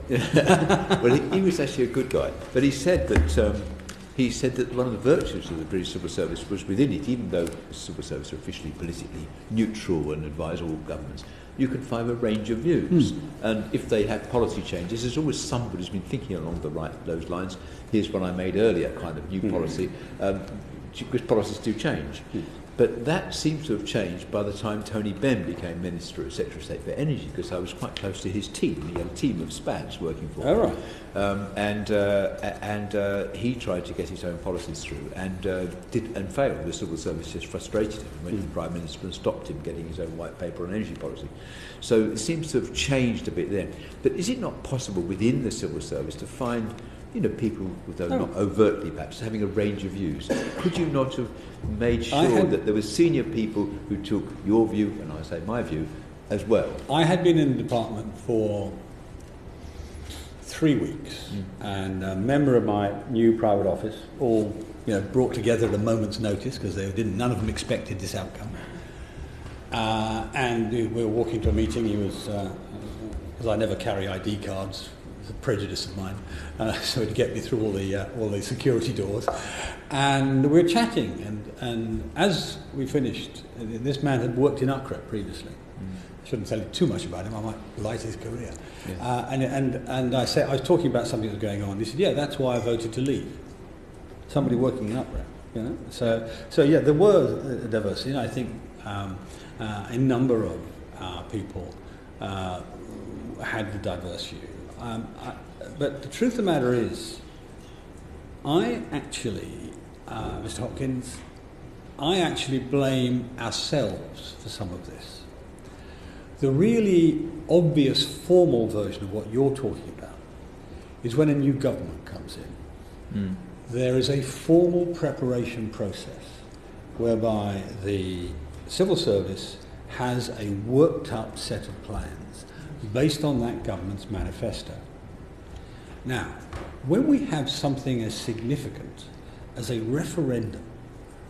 Well, he was actually a good guy, but he said that one of the virtues of the British civil service was within it, even though the civil service are officially politically neutral and advise all governments. You can find a range of views, and if they have policy changes, there's always somebody who's been thinking along those lines. Here's what I made earlier, kind of new policy, because policies do change. But that seems to have changed by the time Tony Benn became Minister of Secretary of State for Energy, because I was quite close to his team. He had a team of SPADs working for him. Oh, right. And he tried to get his own policies through and failed. The civil service just frustrated him and went to the Prime Minister and stopped him getting his own white paper on energy policy. So it seems to have changed a bit then. But is it not possible within the civil service to find people, though not overtly perhaps, having a range of views? Could you not have made sure that there were senior people who took your view, and I say my view, as well? I had been in the department for 3 weeks, and a member of my new private office, all brought together at a moment's notice, because none of them expected this outcome. And we were walking to a meeting. He was, because I never carry ID cards, it's a prejudice of mine, so he'd get me through all the security doors, and we were chatting, and as we finished, this man had worked in UCREP previously. I shouldn't tell you too much about him, I might blight his career. Yeah. And I said, I was talking about something that was going on. He said, yeah, that's why I voted to leave. Somebody working in UCREP, So yeah, there was diversity, and I think a number of people had the diverse view. But the truth of the matter is, I actually, Mr. Hopkins, I actually blame ourselves for some of this. The really obvious formal version of what you're talking about is when a new government comes in. There is a formal preparation process whereby the civil service has a worked up set of plans based on that government's manifesto. Now, when we have something as significant as a referendum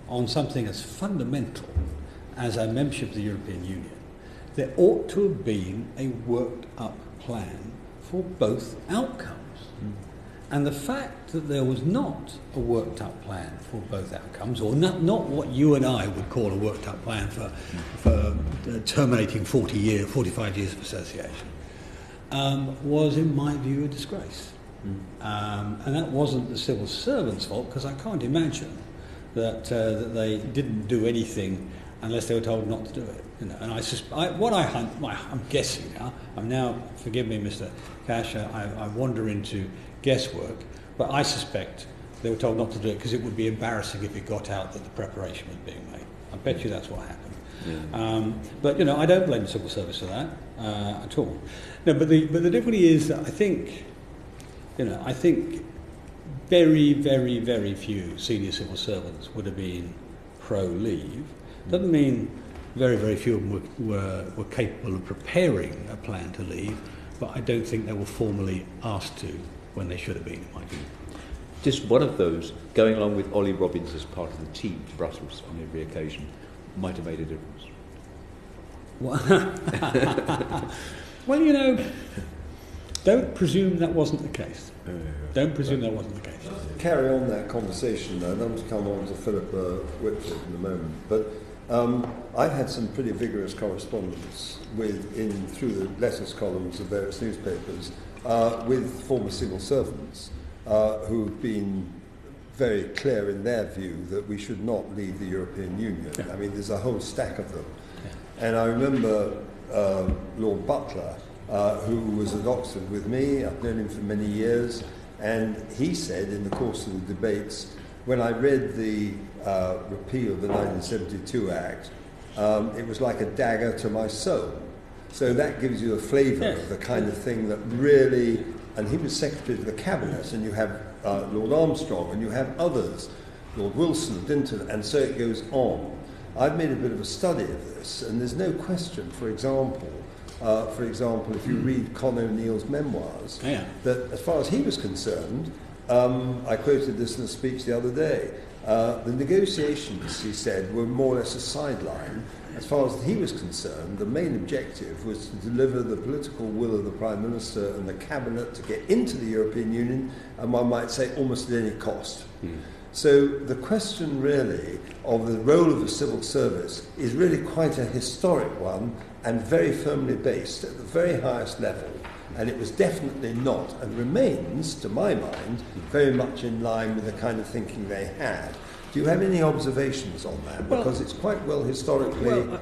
on something as fundamental as our membership of the European Union, there ought to have been a worked up plan for both outcomes. And the fact that there was not a worked up plan for both outcomes, or not what you and I would call a worked up plan for terminating 45 years of association, was, in my view, a disgrace. And that wasn't the civil servants' fault, because I can't imagine that they didn't do anything unless they were told not to do it. And I'm guessing now, forgive me, Mr. Cash, I wander into guesswork, but I suspect they were told not to do it because it would be embarrassing if it got out that the preparation was being made. I bet you that's what happened. Yeah. But I don't blame the civil service for that at all. No, but the difficulty is that I think very, very, very few senior civil servants would have been pro-leave. Doesn't mean very, very few of them were capable of preparing a plan to leave, but I don't think they were formally asked to when they should have been, in my view. Just one of those, going along with Ollie Robbins as part of the team to Brussels on every occasion, might have made a difference. Well, you know, don't presume that wasn't the case. Don't presume that wasn't the case. Carry on that conversation, and I'm to come on to Philip Whitford in a moment. But I've had some pretty vigorous correspondence through the letters columns of various newspapers with former civil servants who've been very clear in their view that we should not leave the European Union. I mean, there's a whole stack of them. And I remember Lord Butler, who was at Oxford with me. I've known him for many years. And he said in the course of the debates, when I read the repeal of the 1972 Act, it was like a dagger to my soul. So that gives you a flavour of the kind of thing that really... And he was Secretary of the Cabinet, and you have Lord Armstrong, and you have others, Lord Wilson, Dinton, and so it goes on. I've made a bit of a study of this, and there's no question, for example, if you read Con O'Neill's memoirs, that as far as he was concerned, I quoted this in a speech the other day, the negotiations, he said, were more or less a sideline. As far as he was concerned, the main objective was to deliver the political will of the Prime Minister and the Cabinet to get into the European Union, and one might say almost at any cost. So the question really of the role of the civil service is really quite a historic one and very firmly based at the very highest level. And it was definitely not, and remains, to my mind, very much in line with the kind of thinking they had. Do you have any observations on that? Because it's quite well historically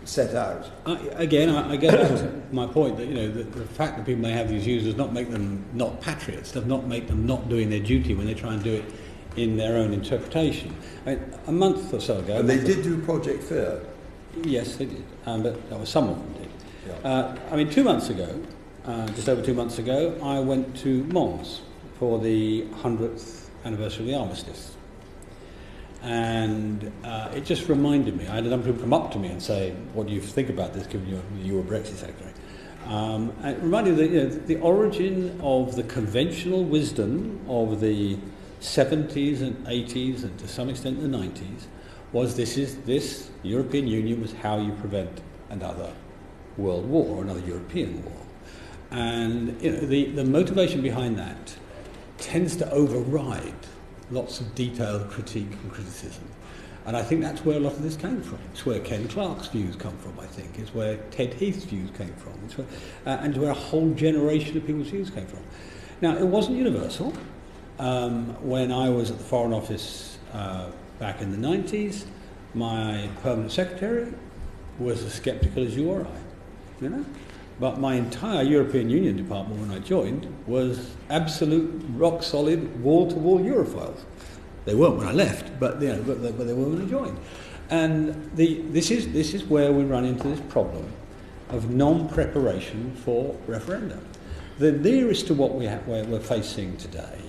set out. I get back to my point that, you know, the fact that people may have these views does not make them not patriots, does not make them not doing their duty when they try and do it in their own interpretation. I mean, a month or so ago... And they did do Project Fair. Yes, they did, but that was some of them did. I mean, 2 months ago, just over 2 months ago, I went to Mons for the 100th anniversary of the armistice. And it just reminded me, I had a number of people come up to me and say, what do you think about this, given you were Brexit Secretary? And it reminded me that, you know, the origin of the conventional wisdom of the 70s and 80s and to some extent the 90s was this European Union was how you prevent another world war or another European war. And, you know, the motivation behind that tends to override lots of detailed critique and criticism. And I think that's where a lot of this came from. It's where Ken Clarke's views come from, I think. It's where Ted Heath's views came from. It's where, and where a whole generation of people's views came from. Now, it wasn't universal. When I was at the Foreign Office back in the 90s, my permanent secretary was as sceptical as you or I, you know? But my entire European Union department when I joined was absolute, rock-solid, wall-to-wall Europhiles. They weren't when I left, but, you know, but they were when I joined. And this is where we run into this problem of non-preparation for referenda. The nearest to what we're facing today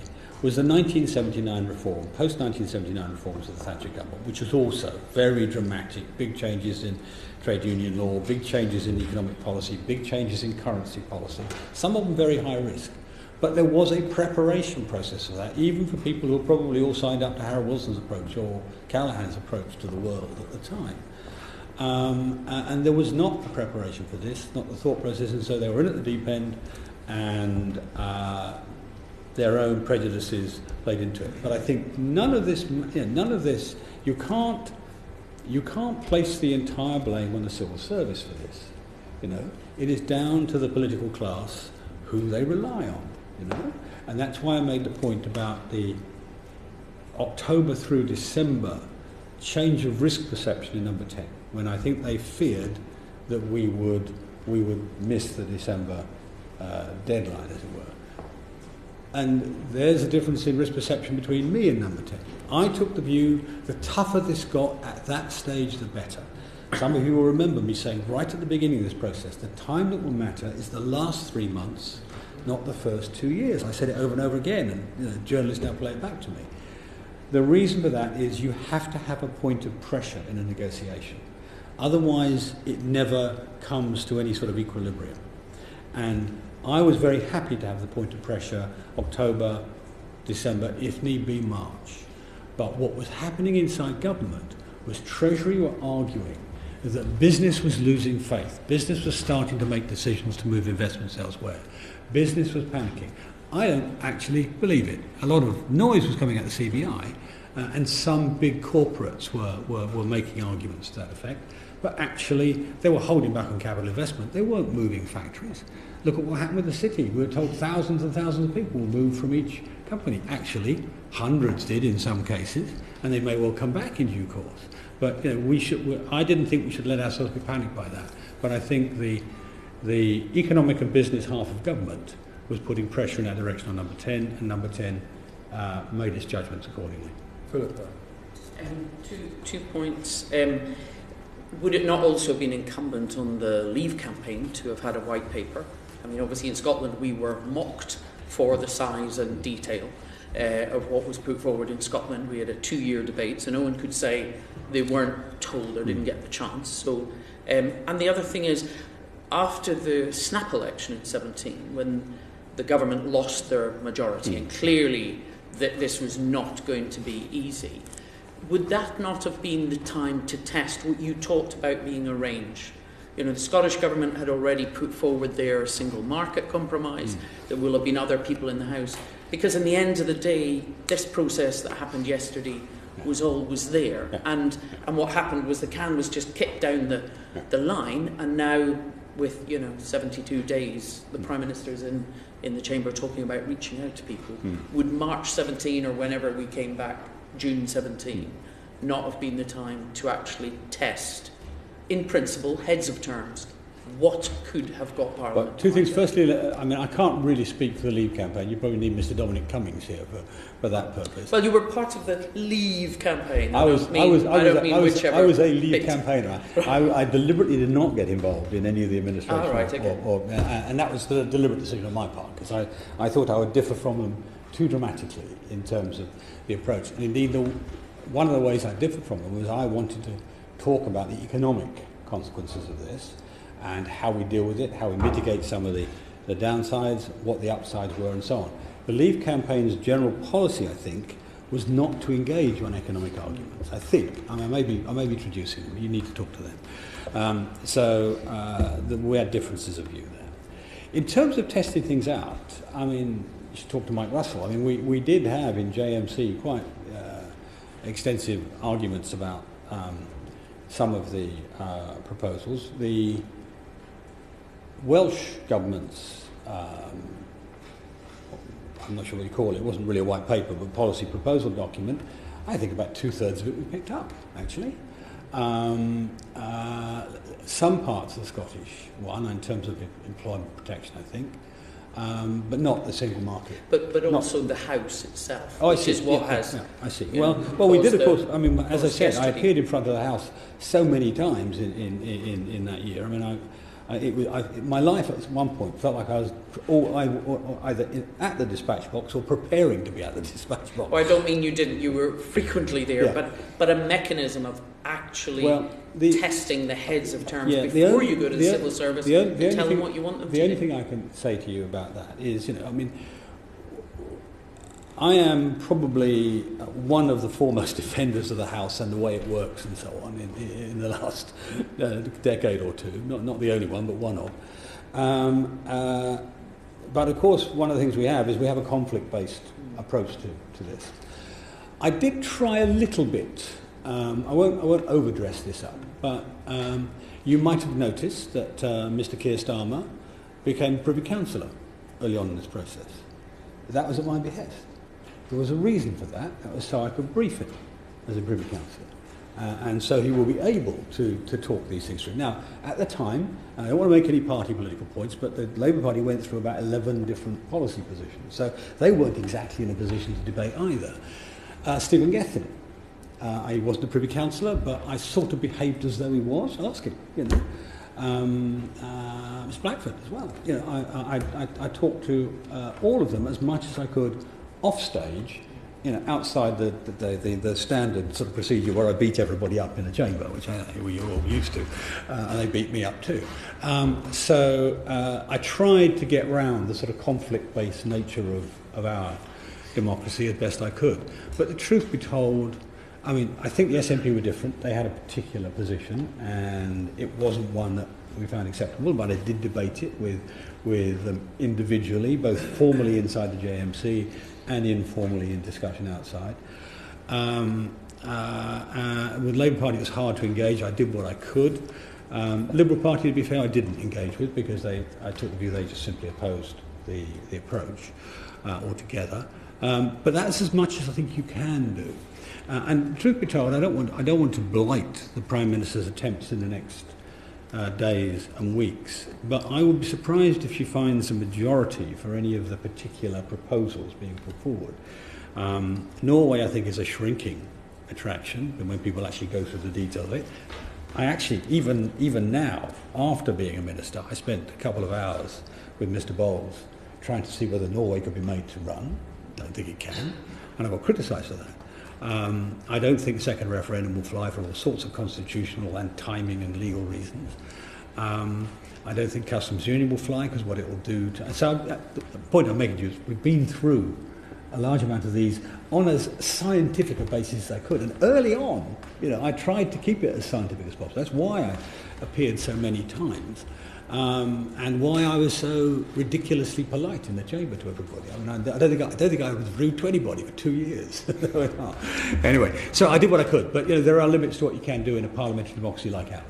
was the 1979 reform, post-1979 reforms of the Thatcher government, which was also very dramatic, big changes in trade union law, big changes in economic policy, big changes in currency policy, some of them very high risk. But there was a preparation process for that, even for people who were probably all signed up to Harold Wilson's approach or Callaghan's approach to the world at the time. And there was not a preparation for this, not the thought process, and so they were in at the deep end, and their own prejudices played into it. But I think none of this, you can't place the entire blame on the civil service for this. You know, it is down to the political class who they rely on. You know, and that's why I made the point about the October through December change of risk perception in number 10, when I think they feared that we would miss the December deadline, as it were. And there's a difference in risk perception between me and number 10. I took the view, the tougher this got at that stage, the better. Some of you will remember me saying right at the beginning of this process, the time that will matter is the last 3 months, not the first 2 years. I said it over and over again, and journalists now play it back to me. The reason for that is you have to have a point of pressure in a negotiation. Otherwise, it never comes to any sort of equilibrium. And I was very happy to have the point of pressure October, December, if need be March. But what was happening inside government was Treasury were arguing that business was losing faith. Business was starting to make decisions to move investments elsewhere. Business was panicking. I don't actually believe it. A lot of noise was coming out of the CBI, and some big corporates were making arguments to that effect. But actually, they were holding back on capital investment. They weren't moving factories. Look at what happened with the city. We were told thousands and thousands of people will move from each company. Actually, hundreds did in some cases, and they may well come back in due course. But I didn't think we should let ourselves be panicked by that. But I think the economic and business half of government was putting pressure in that direction on Number 10, and Number 10 made its judgments accordingly. Philip. Two points. Would it not also have been incumbent on the Leave campaign to have had a white paper? I mean, obviously in Scotland we were mocked for the size and detail of what was put forward in Scotland. We had a 2-year debate, so no one could say they weren't told or didn't get the chance. So, and the other thing is, after the snap election in 17, when the government lost their majority, and clearly that this was not going to be easy, would that not have been the time to test what you talked about being a range? You know, the Scottish government had already put forward their single market compromise. There will have been other people in the House. Because in the end of the day, this process that happened yesterday was always there. Yeah. And what happened was the can was just kicked down the line, and now with 72 days, the Prime Minister's in the chamber talking about reaching out to people. Would March 17 or whenever we came back, June 17, not have been the time to actually test, in principle, heads of terms, what could have got Parliament? But two things. Firstly, I mean, I can't really speak for the Leave campaign. You probably need Mr. Dominic Cummings here for that purpose. Well, you were part of the Leave campaign. I was a Leave bit. campaigner. I deliberately did not get involved in any of the administration. Oh, right, okay. And that was the deliberate decision on my part, because I thought I would differ from them too dramatically in terms of the approach. And indeed, one of the ways I differed from them was I wanted to talk about the economic consequences of this and how we deal with it, how we mitigate some of the downsides, what the upsides were, and so on. The Leave campaign's general policy, I think, was not to engage on economic arguments. I think. I mean, I may be traducing them. You need to talk to them. We had differences of view there. In terms of testing things out, I mean, you should talk to Mike Russell. I mean, we did have in JMC quite extensive arguments about some of the proposals. The Welsh government's, I'm not sure what you call it, it wasn't really a white paper, but policy proposal document, I think about 2/3 of it we picked up, actually. Some parts of the Scottish one, in terms of employment protection, I think, but not the single market. But also the House itself, I which see. is what Yeah, has... yeah, I see. Well, we did, of course, I mean, as I said, I yesterday. appeared in front of the House so many times in that year. I mean, my life at one point felt like I was either at the dispatch box or preparing to be at the dispatch box. Well, I don't mean you didn't. You were frequently there, Yeah. but a mechanism of actually testing the heads of terms before you go to the civil service and tell them what you want them to do. The only thing I can say to you about that is, I mean, I am probably one of the foremost defenders of the House and the way it works and so on in the last decade or two. Not the only one, but one of. But of course, one of the things we have is we have a conflict-based approach to this. I did try a little bit. I won't overdress this up, but you might have noticed that Mr. Keir Starmer became Privy Councillor early on in this process. That was at my behest. There was a reason for that. That was so I could brief him as a Privy Councillor. And so he will be able to talk these things through. Now, at the time, I don't want to make any party political points, but the Labour Party went through about 11 different policy positions. So they weren't exactly in a position to debate either. Stephen Gethin. He wasn't a Privy Councillor, but I sort of behaved as though he was. Ask him, Miss Blackford as well. You know, I talked to all of them as much as I could off stage, you know, outside the standard sort of procedure where I beat everybody up in a chamber, which you're all used to, and they beat me up too. So I tried to get round the sort of conflict-based nature of our democracy as best I could. But the truth be told, I mean, I think the SNP were different. They had a particular position, and it wasn't one that we found acceptable, but I did debate it with them individually, both formally inside the JMC and informally in discussion outside. With Labour Party, it was hard to engage. I did what I could. Liberal Party, to be fair, I didn't engage with because I took the view they just simply opposed the approach altogether. But that's as much as I think you can do. And truth be told, I don't want to blight the Prime Minister's attempts in the next days and weeks, but I would be surprised if she finds a majority for any of the particular proposals being put forward. Norway, I think, is a shrinking attraction, and when people actually go through the detail of it, I actually, even now, after being a minister, I spent a couple of hours with Mr. Bowles trying to see whether Norway could be made to run. I don't think it can, and I got criticised for that. I don't think the second referendum will fly for all sorts of constitutional and timing and legal reasons. I don't think customs union will fly because what it will do to... So the point I'm making to you is we've been through a large amount of these on as scientific a basis as I could. And early on, you know, I tried to keep it as scientific as possible. That's why I appeared so many times. And why I was so ridiculously polite in the chamber to everybody. I mean, I don't think I was rude to anybody for 2 years. Anyway, so I did what I could, but you know, there are limits to what you can do in a parliamentary democracy like ours.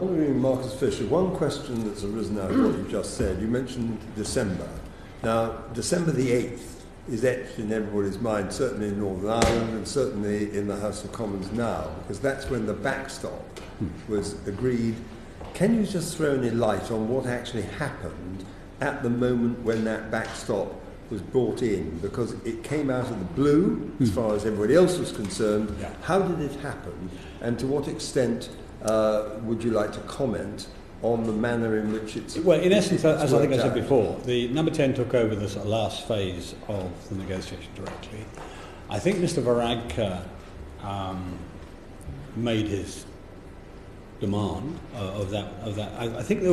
Honourable Marcus Fisher, one question that's arisen out of what you just said. You mentioned December. Now, December the 8th is etched in everybody's mind, certainly in Northern Ireland and certainly in the House of Commons now, because that's when the backstop was agreed. Can you just throw any light on what actually happened at the moment when that backstop was brought in? Because it came out of the blue, as far as everybody else was concerned. Yeah. How did it happen? And to what extent would you like to comment on the manner in which it's... Well, in essence, as I think I said before, the Number 10 took over the sort of last phase of the negotiation directly. I think Mr. Varadkar made his demand of that. I think there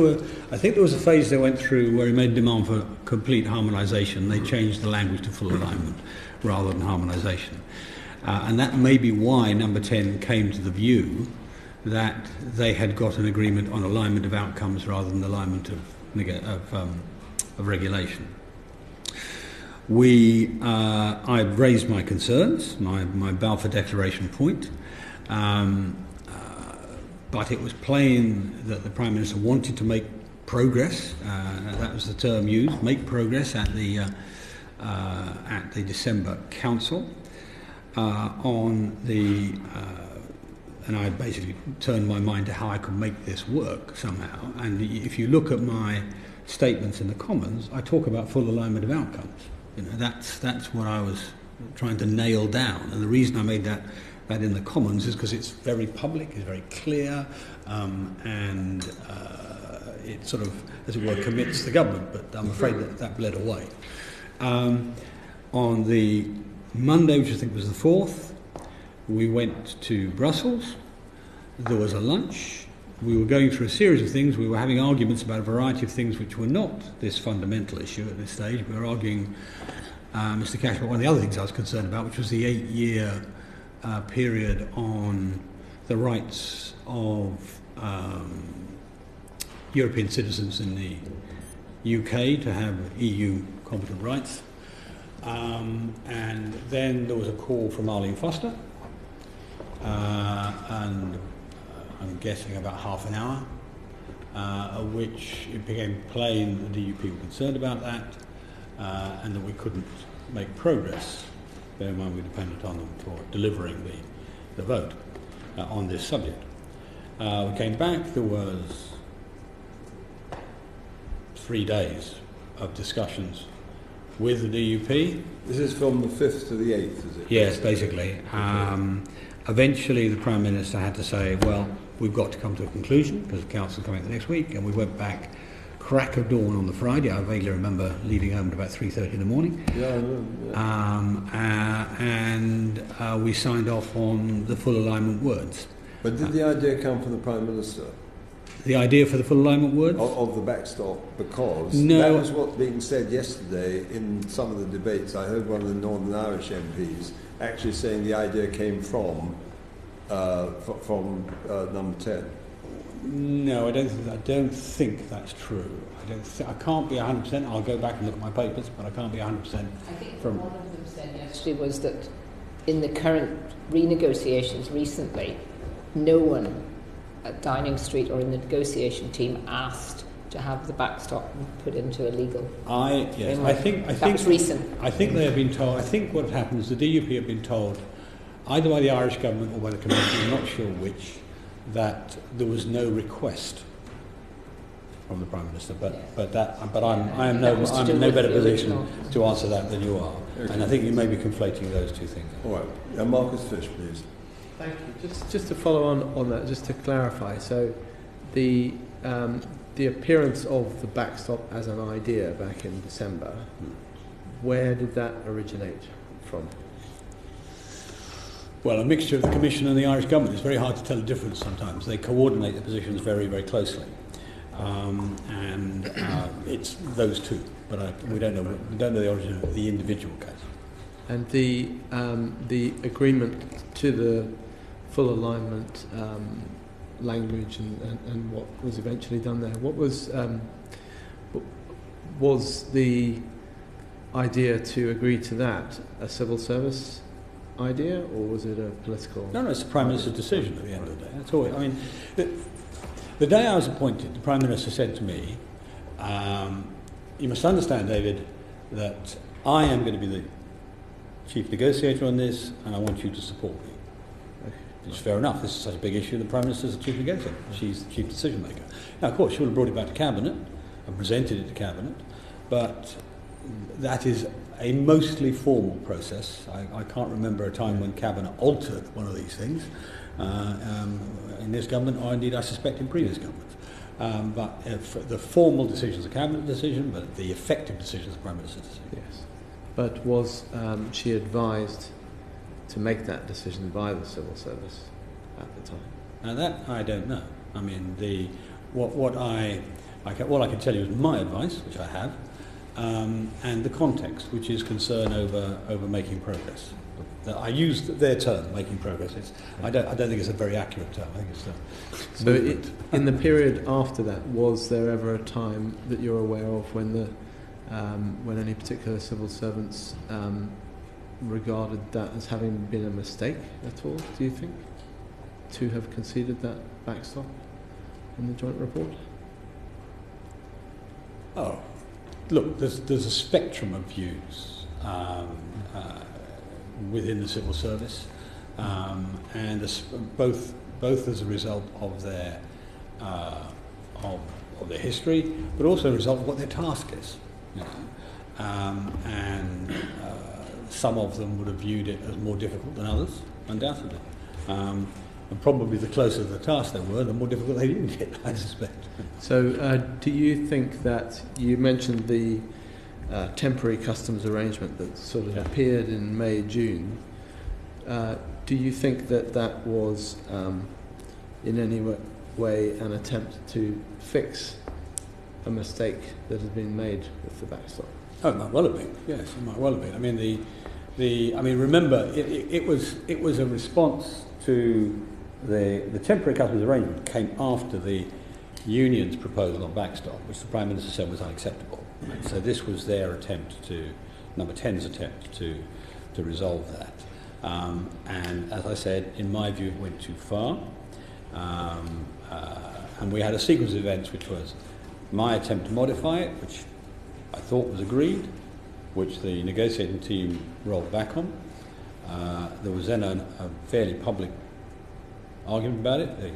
was a phase they went through where he made demand for complete harmonisation. They changed the language to full alignment rather than harmonisation, and that may be why Number 10 came to the view that they had got an agreement on alignment of outcomes rather than alignment of regulation. I raised my concerns, my Balfour Declaration point. But it was plain that the Prime Minister wanted to make progress. That was the term used, make progress at the December Council and I basically turned my mind to how I could make this work somehow. And if you look at my statements in the Commons, I talk about full alignment of outcomes. You know, that's what I was trying to nail down. And the reason I made that in the Commons is because it's very public, it's very clear, and it sort of, as it were, commits the government, but I'm afraid that bled away. On the Monday, which I think was the 4th, we went to Brussels. There was a lunch. We were going through a series of things. We were having arguments about a variety of things which were not this fundamental issue at this stage. We were arguing, Mr. Cash, about one of the other things I was concerned about, which was the 8-year period on the rights of European citizens in the UK to have EU competent rights. And then there was a call from Arlene Foster, and I'm guessing about half an hour, at which it became plain that the DUP were concerned about that, and that we couldn't make progress. Bear in mind we depended on them for delivering the vote on this subject. We came back, there was 3 days of discussions with the DUP. This is from the 5th to the 8th, is it? Yes, basically. Eventually the Prime Minister had to say, well, we've got to come to a conclusion because the council coming the next week, and we went back crack of dawn on the Friday. I vaguely remember leaving home at about 3:30 in the morning. Yeah, I know, yeah. And we signed off on the full alignment words. But did the idea come from the Prime Minister The idea for the full alignment words? of the backstop? Because No. that was what being said yesterday in some of the debates. I heard one of the Northern Irish MPs actually saying the idea came from number 10. No, I don't think that's true. I can't be 100%. I'll go back and look at my papers, but I can't be 100% I think from. one of them said yesterday was that in the current renegotiations recently, no one at Downing Street or in the negotiation team asked to have the backstop put into a legal framework. I think that was recent. I think they have been told. I think what happened is the DUP have been told, either by the Irish government or by the Commission, I'm not sure which, that there was no request from the Prime Minister. I'm in no better position to answer that than you are. Okay. And I think you may be conflating those two things. All right. Marcus Fish, please. Thank you. Just to follow on that, just to clarify, so the appearance of the backstop as an idea back in December, where did that originate from? Well, a mixture of the Commission and the Irish government. It's very hard to tell the difference sometimes. They coordinate the positions very, very closely. It's those two, but we don't know the origin of the individual case. And the agreement to the full alignment language and what was eventually done there, what was the idea to agree to that a civil service idea, or was it a political? No, it's the Prime Minister's decision at the end of the day. That's all. I mean, the day I was appointed, the Prime Minister said to me, "You must understand, David, that I am going to be the chief negotiator on this, and I want you to support me." It's fair enough. This is such a big issue. The Prime Minister is the chief negotiator. She's the chief decision maker. Now, of course, she would have brought it back to Cabinet and presented it to Cabinet, but that is a mostly formal process. I can't remember a time when Cabinet altered one of these things in this government, or indeed I suspect in previous governments. But the formal decision is a Cabinet decision, but the effective decision is the Prime Minister's decision. Yes. But was she advised to make that decision by the civil service at the time? Now that I don't know. I mean, all I can tell you is my advice, which I have, and the context, which is concern over making progress. I used their term, making progress. I don't think it's a very accurate term. I think it's so in the period after that, was there ever a time that you're aware of when any particular civil servants regarded that as having been a mistake at all, do you think, to have conceded that backstop in the joint report? Oh, look, there's a spectrum of views within the civil service, and both as a result of their history, but also a result of what their task is. You know? Some of them would have viewed it as more difficult than others, undoubtedly. And probably the closer to the task they were, the more difficult they didn't get, I suspect. So do you think that, you mentioned the temporary customs arrangement that sort of appeared in May, June, do you think that was in any way an attempt to fix a mistake that had been made with the backstop? Oh, it might well have been. Yes, it might well have been. I mean, remember, it was a response to the temporary customs arrangement came after the union's proposal on backstop, which the Prime Minister said was unacceptable. And so this was their attempt Number 10's attempt to resolve that. And as I said, in my view, it went too far. And we had a sequence of events, which was my attempt to modify it, which I thought was agreed, which the negotiating team rolled back on. There was then a fairly public argument about it. The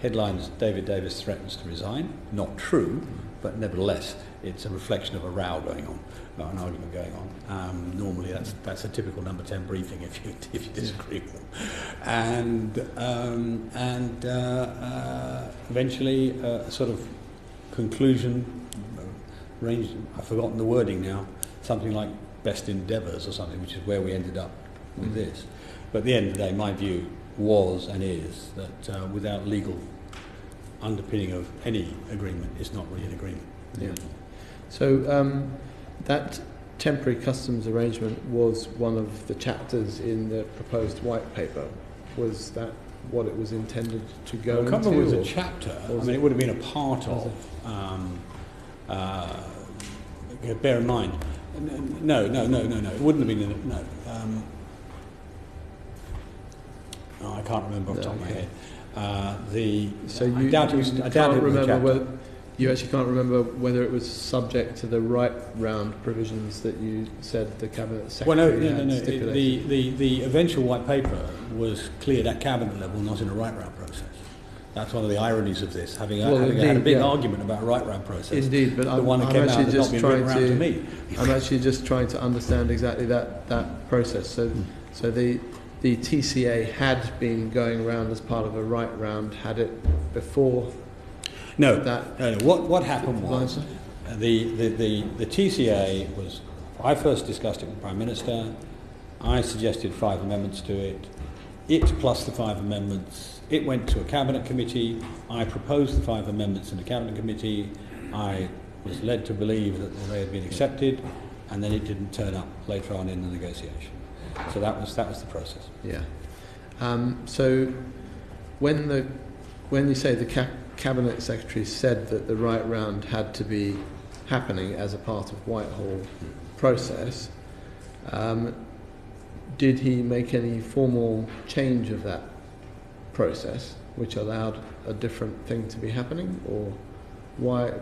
headlines, David Davis threatens to resign. Not true, but nevertheless, it's a reflection of a row going on, an argument going on. Normally, that's a typical number 10 briefing if you disagree with them, and eventually a sort of conclusion. Range, I've forgotten the wording now. Something like best endeavours or something, which is where we ended up with this. But at the end of the day, my view was and is that without legal underpinning of any agreement, it's not really an agreement. Yeah. So that temporary customs arrangement was one of the chapters in the proposed white paper. Was that what it was intended to go into? I can't remember if it was a chapter. I mean, it would have been a part of. Bear in mind, no. It wouldn't have been. No. I can't remember off the top of my head. You actually can't remember whether it was subject to the right round provisions that you said the cabinet secretary had stipulated. The eventual white paper was cleared at cabinet level, not in a right round process. That's one of the ironies of this, having had a big argument about a right round process. Indeed, but I'm actually just trying to understand exactly that process. So the TCA had been going around as part of a right round, had it before. No. What happened was the TCA was. I first discussed it with the Prime Minister. I suggested 5 amendments to it. It plus the 5 amendments. It went to a cabinet committee. I proposed the 5 amendments in the cabinet committee. I was led to believe that they had been accepted, and then it didn't turn up later on in the negotiation. So that was the process. Yeah. So when you say the cabinet secretary said that the right round had to be happening as a part of Whitehall process, did he make any formal change of that process which allowed a different thing to be happening, or why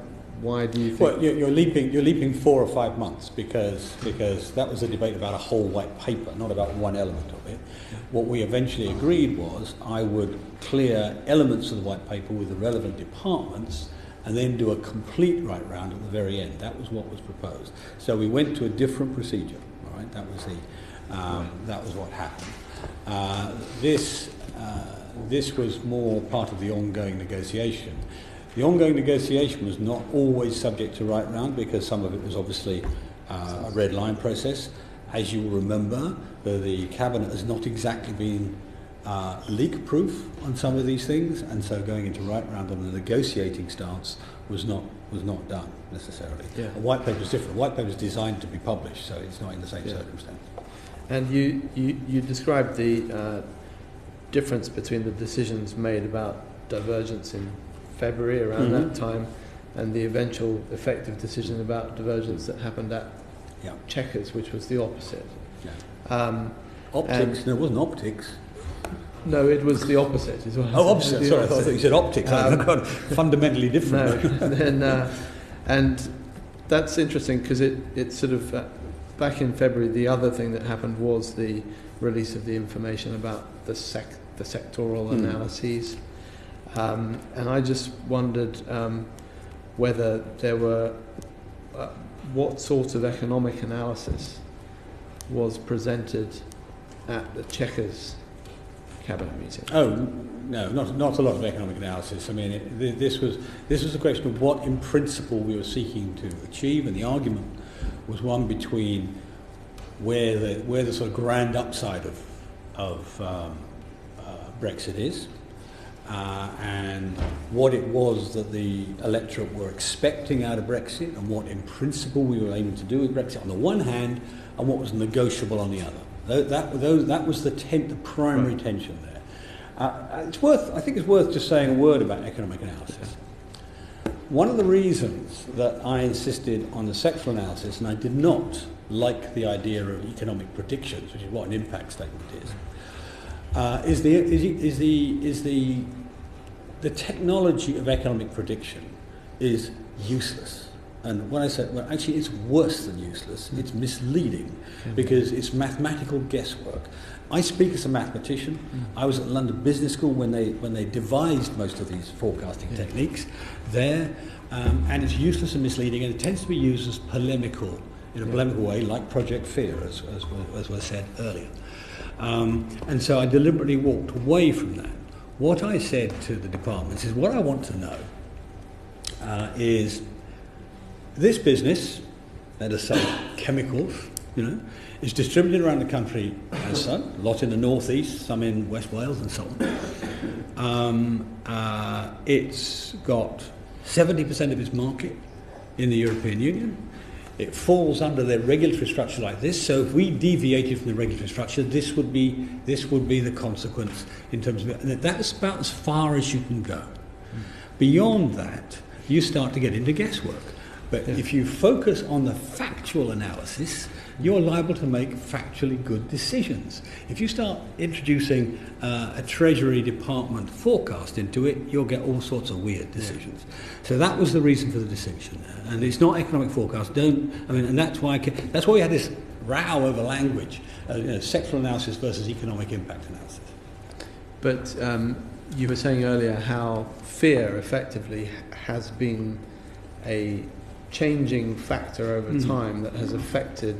do you think? Well, you're leaping 4 or 5 months because that was a debate about a whole white paper, not about one element of it. What we eventually agreed was I would clear elements of the white paper with the relevant departments and then do a complete right round at the very end. That was what was proposed. So we went to a different procedure. All right, that was what happened. This was more part of the ongoing negotiation. The ongoing negotiation was not always subject to right round because some of it was obviously a red line process. As you will remember, the cabinet has not exactly been leak-proof on some of these things, and so going into right round on the negotiating stance was not done necessarily. Yeah. A white paper is different. A white paper is designed to be published, so it's not in the same circumstance. And you described the difference between the decisions made about divergence in February around that time and the eventual effective decision about divergence that happened at Chequers, which was the opposite. Yeah. Optics? No, it wasn't optics. No, it was the opposite. Is what opposite. Sorry, I thought you said optics. Fundamentally different. No, and that's interesting because it sort of back in February, the other thing that happened was the release of the information about the sectoral analyses. And I just wondered whether there were what sort of economic analysis was presented at the Chequers cabinet meeting. Oh no, not a lot of economic analysis. I mean, this was a question of what, in principle, we were seeking to achieve, and the argument was one between where the sort of grand upside of Brexit is. And what it was that the electorate were expecting out of Brexit, and what in principle we were aiming to do with Brexit on the one hand, and what was negotiable on the other. That was the primary tension there. I think it's worth just saying a word about economic analysis. One of the reasons that I insisted on the sectoral analysis, and I did not like the idea of economic predictions, which is what an impact statement is the technology of economic prediction is useless. And when I say, well, actually it's worse than useless, it's misleading, because it's mathematical guesswork. I speak as a mathematician. I was at London Business School when they devised most of these forecasting techniques there, and it's useless and misleading, and it tends to be used as polemical, in a polemical way, like Project Fear, as was said earlier. And so I deliberately walked away from that. What I said to the departments is, what I want to know is this business, let us say chemicals, is distributed around the country as such, a lot in the northeast, some in West Wales and so on. It's got 70% of its market in the European Union. It falls under their regulatory structure like this, so if we deviated from the regulatory structure, this would be the consequence in terms of it. That's about as far as you can go. Beyond that, you start to get into guesswork. But if you focus on the factual analysis, you're liable to make factually good decisions. If you start introducing a Treasury Department forecast into it, you'll get all sorts of weird decisions. So that was the reason for the distinction. And it's not economic forecast. And that's why we had this row over language, sectoral analysis versus economic impact analysis. But you were saying earlier how fear effectively has been a changing factor over time that has affected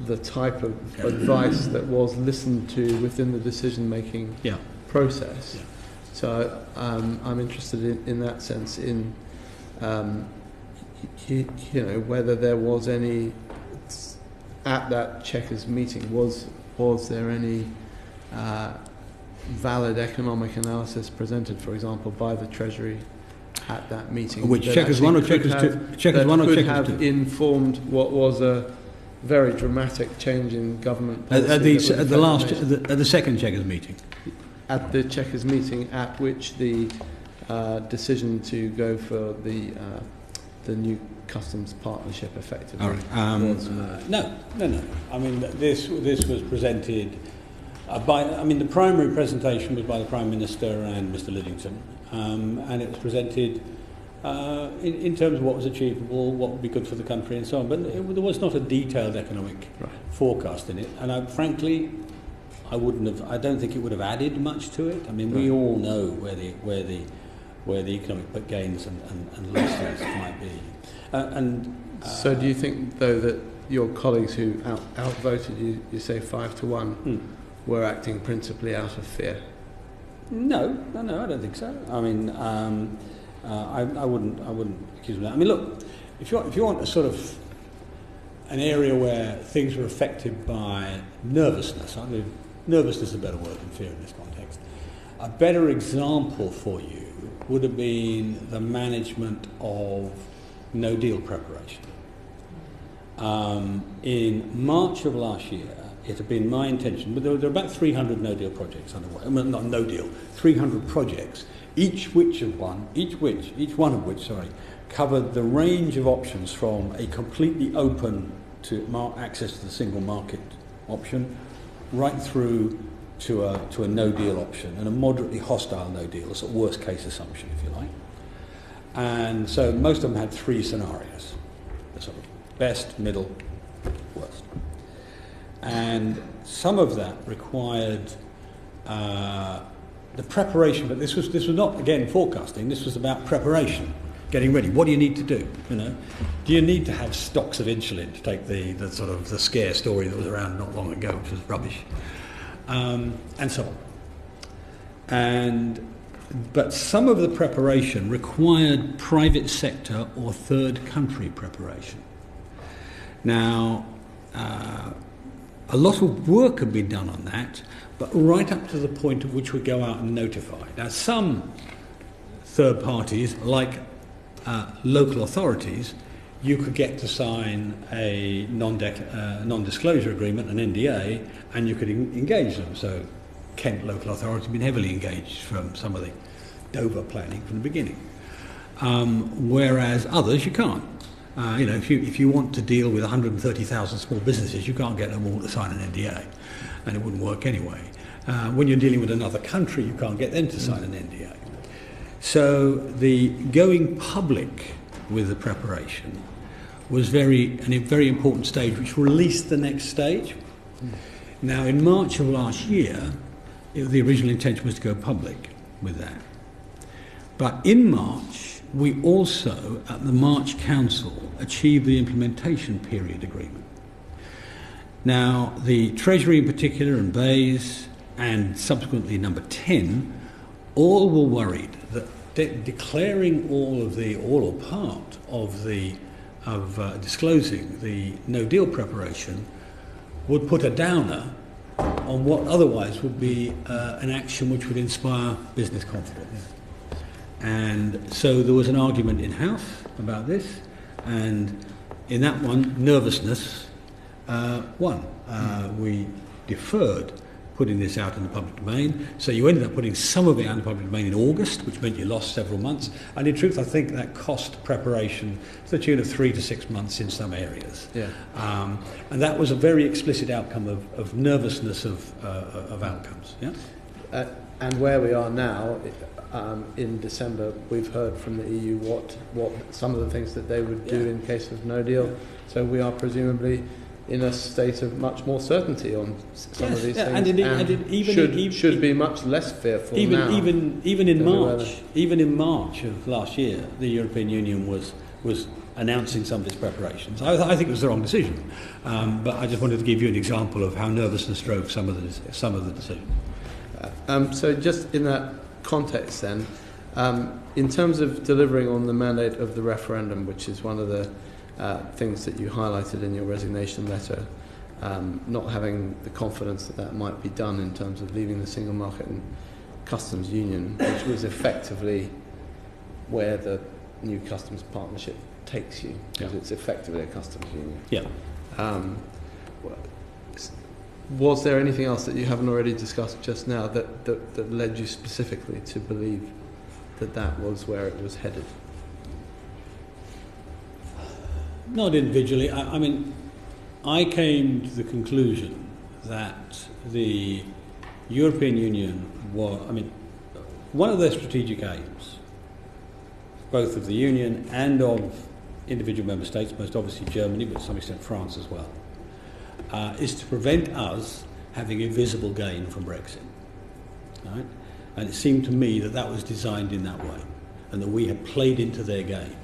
the type of advice that was listened to within the decision-making process. Yeah. So I'm interested in that sense in whether there was any at that Chequers meeting was there any valid economic analysis presented, for example, by the Treasury at that meeting, which Chequers 1 or Chequers 2? Chequers 1 or Chequers 2? Could have informed what was a very dramatic change in government policy. At the second Chequers meeting. At the Chequers meeting, at which the decision to go for the new customs partnership effectively was made. No. I mean, this was presented the primary presentation was by the Prime Minister and Mr. Lidington. And it was presented in terms of what was achievable, what would be good for the country and so on. But there was not a detailed economic forecast in it. And I don't think it would have added much to it. I mean, we all know where the economic gains and losses might be. So do you think, though, that your colleagues who outvoted you say 5-1, were acting principally out of fear? No, I don't think so. I mean, I wouldn't accuse them of that. I mean, look, if you want a sort of an area where things were affected by nervousness, nervousness is a better word than fear in this context. A better example for you would have been the management of no deal preparation. In March of last year, it had been my intention, but there were about 300 no-deal projects underway. Well, not no-deal, 300 projects, each one of which covered the range of options from a completely open to access to the single market option, right through to a no-deal option, and a moderately hostile no-deal, a sort of worst-case assumption, if you like. And so most of them had three scenarios, the sort of best, middle, worst. And some of that required the preparation, but this was not, again, forecasting. This was about preparation, getting ready. What do you need to do? Do you need to have stocks of insulin, to take the sort of the scare story that was around not long ago, which was rubbish, and so on. But some of the preparation required private sector or third country preparation. Now, a lot of work had been done on that, but right up to the point at which we go out and notify. Now, some third parties, like local authorities, you could get to sign a non-disclosure agreement, an NDA, and you could engage them. So Kent local authority has been heavily engaged from some of the Dover planning from the beginning. Whereas others, you can't. If you want to deal with 130,000 small businesses, you can't get them all to sign an NDA, and it wouldn't work anyway. When you're dealing with another country, you can't get them to sign an NDA. So the going public with the preparation was a very important stage, which released the next stage. Now, in March of last year, the original intention was to go public with that. But in March, we also, at the March Council, achieved the implementation period agreement. Now, the Treasury in particular, and Bayes, and subsequently number 10, all were worried that declaring all or part of disclosing the no deal preparation would put a downer on what otherwise would be an action which would inspire business confidence. And so there was an argument in-house about this, and in that one, nervousness won. We deferred putting this out in the public domain, so you ended up putting some of it out in the public domain in August, which meant you lost several months, and in truth I think that cost preparation to the tune of 3 to 6 months in some areas. Yeah. And that was a very explicit outcome of nervousness of outcomes. Yeah? And where we are now, in December, we've heard from the EU what some of the things that they would do in case of no deal, so we are presumably in a state of much more certainty on some of these things, and should be much less fearful now. Even in March of last year, the European Union was announcing some of its preparations. I think it was the wrong decision, but I just wanted to give you an example of how nervousness drove some of the decisions. So just in that context, then, in terms of delivering on the mandate of the referendum, which is one of the things that you highlighted in your resignation letter, not having the confidence that might be done in terms of leaving the single market and customs union, which was effectively where the new customs partnership takes you, because it's effectively a customs union. Yeah. Was there anything else that you haven't already discussed just now that led you specifically to believe that was where it was headed? Not individually. I mean, I came to the conclusion that the European Union one of their strategic aims, both of the Union and of individual member states, most obviously Germany, but to some extent France as well, is to prevent us having a visible gain from Brexit. Right? And it seemed to me that was designed in that way, and that we had played into their game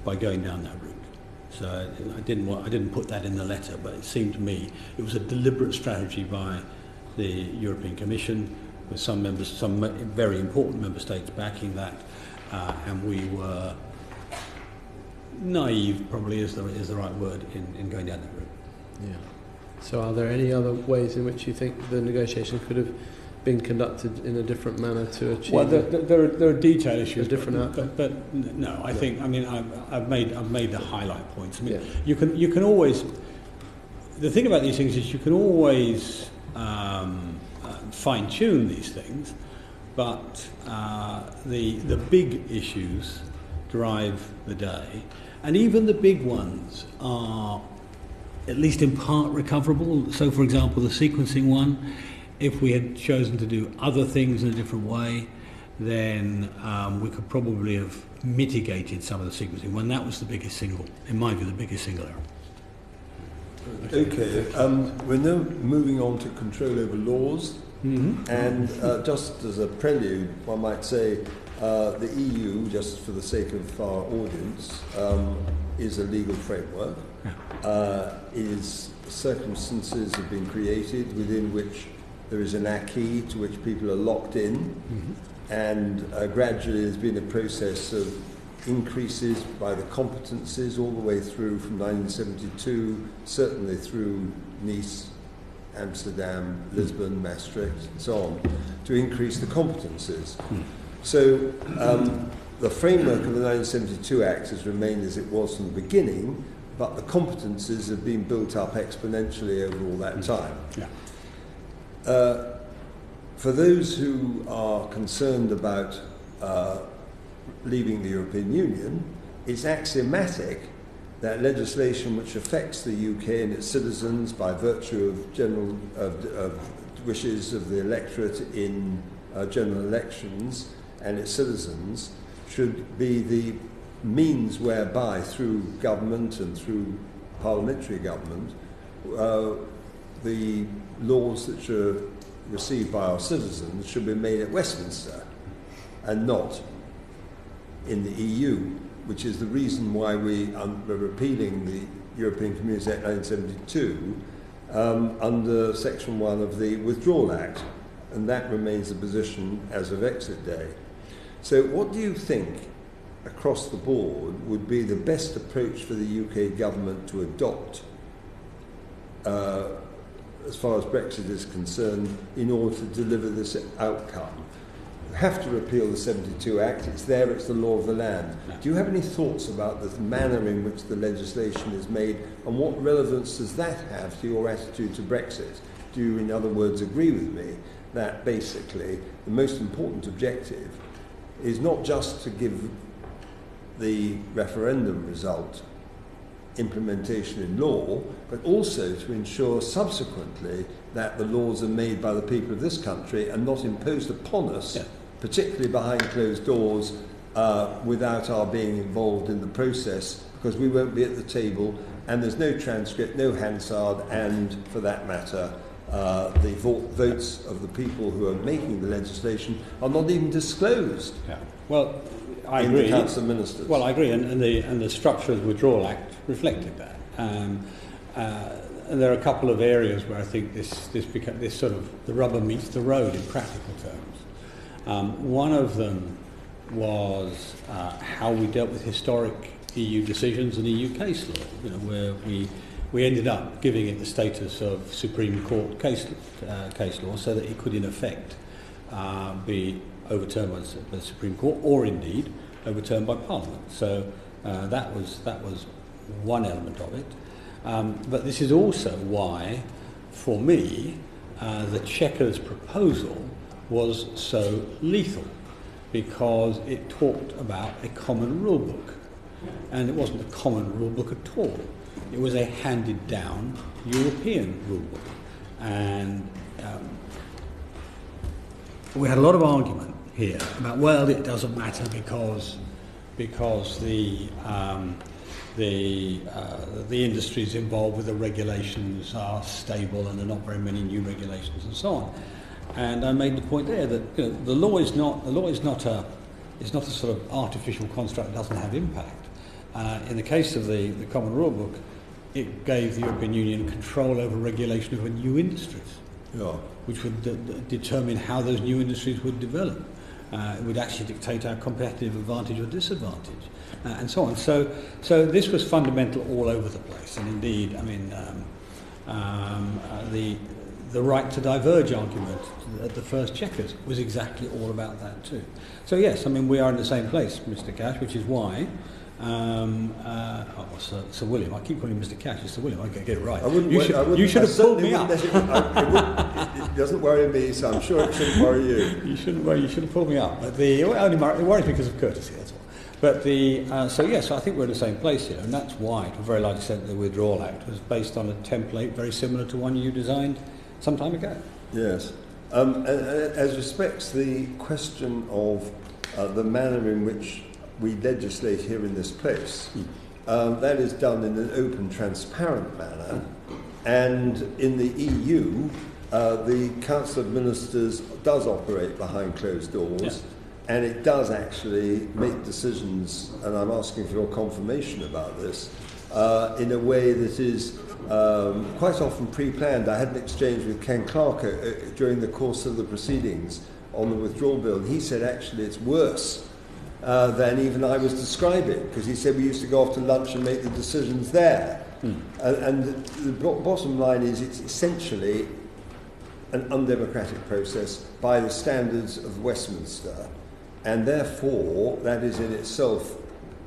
by going down that route. So I didn't put that in the letter, but it seemed to me it was a deliberate strategy by the European Commission, with some very important member states backing that, and we were naive, probably is the right word, in going down that route. Yeah. So are there any other ways in which you think the negotiation could have been conducted in a different manner to achieve? Well, there are detail issues, a different outcome. But no, I think I've made the highlight points. I mean, you can always. The thing about these things is you can always fine tune these things, but the big issues drive the day, and even the big ones are at least in part recoverable. So, for example, the sequencing one, if we had chosen to do other things in a different way, then we could probably have mitigated some of the sequencing one. That was the biggest single, in my view, the biggest single error. Okay, we're now moving on to control over laws, and just as a prelude, one might say the EU, just for the sake of our audience, is a legal framework. Circumstances have been created within which there is an acquis to which people are locked in, and gradually there's been a process of increases by the competencies all the way through from 1972, certainly through Nice, Amsterdam, Lisbon, Maastricht, and so on, to increase the competencies. So the framework of the 1972 Act has remained as it was from the beginning, but the competencies have been built up exponentially over all that time. For those who are concerned about leaving the European Union, it's axiomatic that legislation which affects the UK and its citizens by virtue of general wishes of the electorate in general elections and its citizens should be the means whereby, through government and through parliamentary government, the laws that are received by our citizens should be made at Westminster and not in the EU, which is the reason why we're repealing the European Community Act 1972 under Section 1 of the Withdrawal Act, and that remains the position as of exit day. So what do you think, across the board, would be the best approach for the UK government to adopt as far as Brexit is concerned in order to deliver this outcome? You have to repeal the 72 Act, it's there, it's the law of the land. Do you have any thoughts about the manner in which the legislation is made, and what relevance does that have to your attitude to Brexit? Do you, in other words, agree with me that basically the most important objective is not just to give the referendum result implementation in law, but also to ensure subsequently that the laws are made by the people of this country and not imposed upon us, particularly behind closed doors, without our being involved in the process, because we won't be at the table, and there's no transcript, no Hansard, and for that matter, the votes of the people who are making the legislation are not even disclosed. Yeah. Well, I in agree. The Council of Ministers. Well, I agree, and the structure of the Withdrawal Act reflected that. And there are a couple of areas where I think this sort of the rubber meets the road in practical terms. One of them was how we dealt with historic EU decisions and EU case law. Where we ended up giving it the status of Supreme Court case law, so that it could in effect be overturned by the Supreme Court, or indeed overturned by Parliament. So that was one element of it. But this is also why, for me, the Chequers proposal was so lethal, because it talked about a common rule book, and it wasn't a common rule book at all. It was a handed down European rule book, and we had a lot of argument here about, well, it doesn't matter because the industries involved with the regulations are stable and there are not very many new regulations and so on. And I made the point there that the law is not a sort of artificial construct that doesn't have impact. In the case of the Common Rule Book, it gave the European Union control over regulation over new industries, which would determine how those new industries would develop. It would actually dictate our competitive advantage or disadvantage, and so on. So this was fundamental all over the place. And indeed, I mean, the right to diverge argument at the first Chequers was exactly all about that too. So yes, I mean, we are in the same place, Mr. Cash, which is why Sir William. I keep calling him Mr. Cash. It's Sir William. I get it right. You should have pulled me up. It doesn't worry me, so I'm sure it shouldn't worry you. You shouldn't worry. You should have pulled me up. But it worries me because of courtesy. That's all. But so I think we're in the same place here, and that's why, to a very large extent, the Withdrawal Act was based on a template very similar to one you designed some time ago. Yes. As respects the question of the manner in which we legislate here in this place, that is done in an open, transparent manner, and in the EU, the Council of Ministers does operate behind closed doors, and it does actually make decisions, and I'm asking for your confirmation about this, in a way that is quite often pre-planned. I had an exchange with Ken Clark during the course of the proceedings on the withdrawal bill, and he said actually it's worse than even I was describing, because he said we used to go off to lunch and make the decisions there. And the bottom line is it's essentially an undemocratic process by the standards of Westminster, and therefore that is in itself,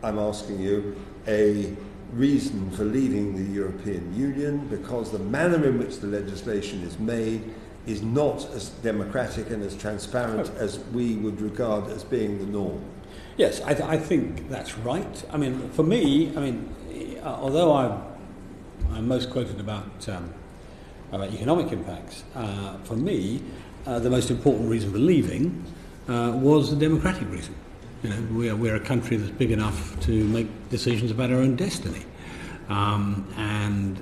I'm asking you, a reason for leaving the European Union, because the manner in which the legislation is made is not as democratic and as transparent as we would regard as being the norm. Yes, I think that's right. I mean, for me, although I'm most quoted about economic impacts, for me, the most important reason for leaving was the democratic reason. You know, we're a country that's big enough to make decisions about our own destiny. And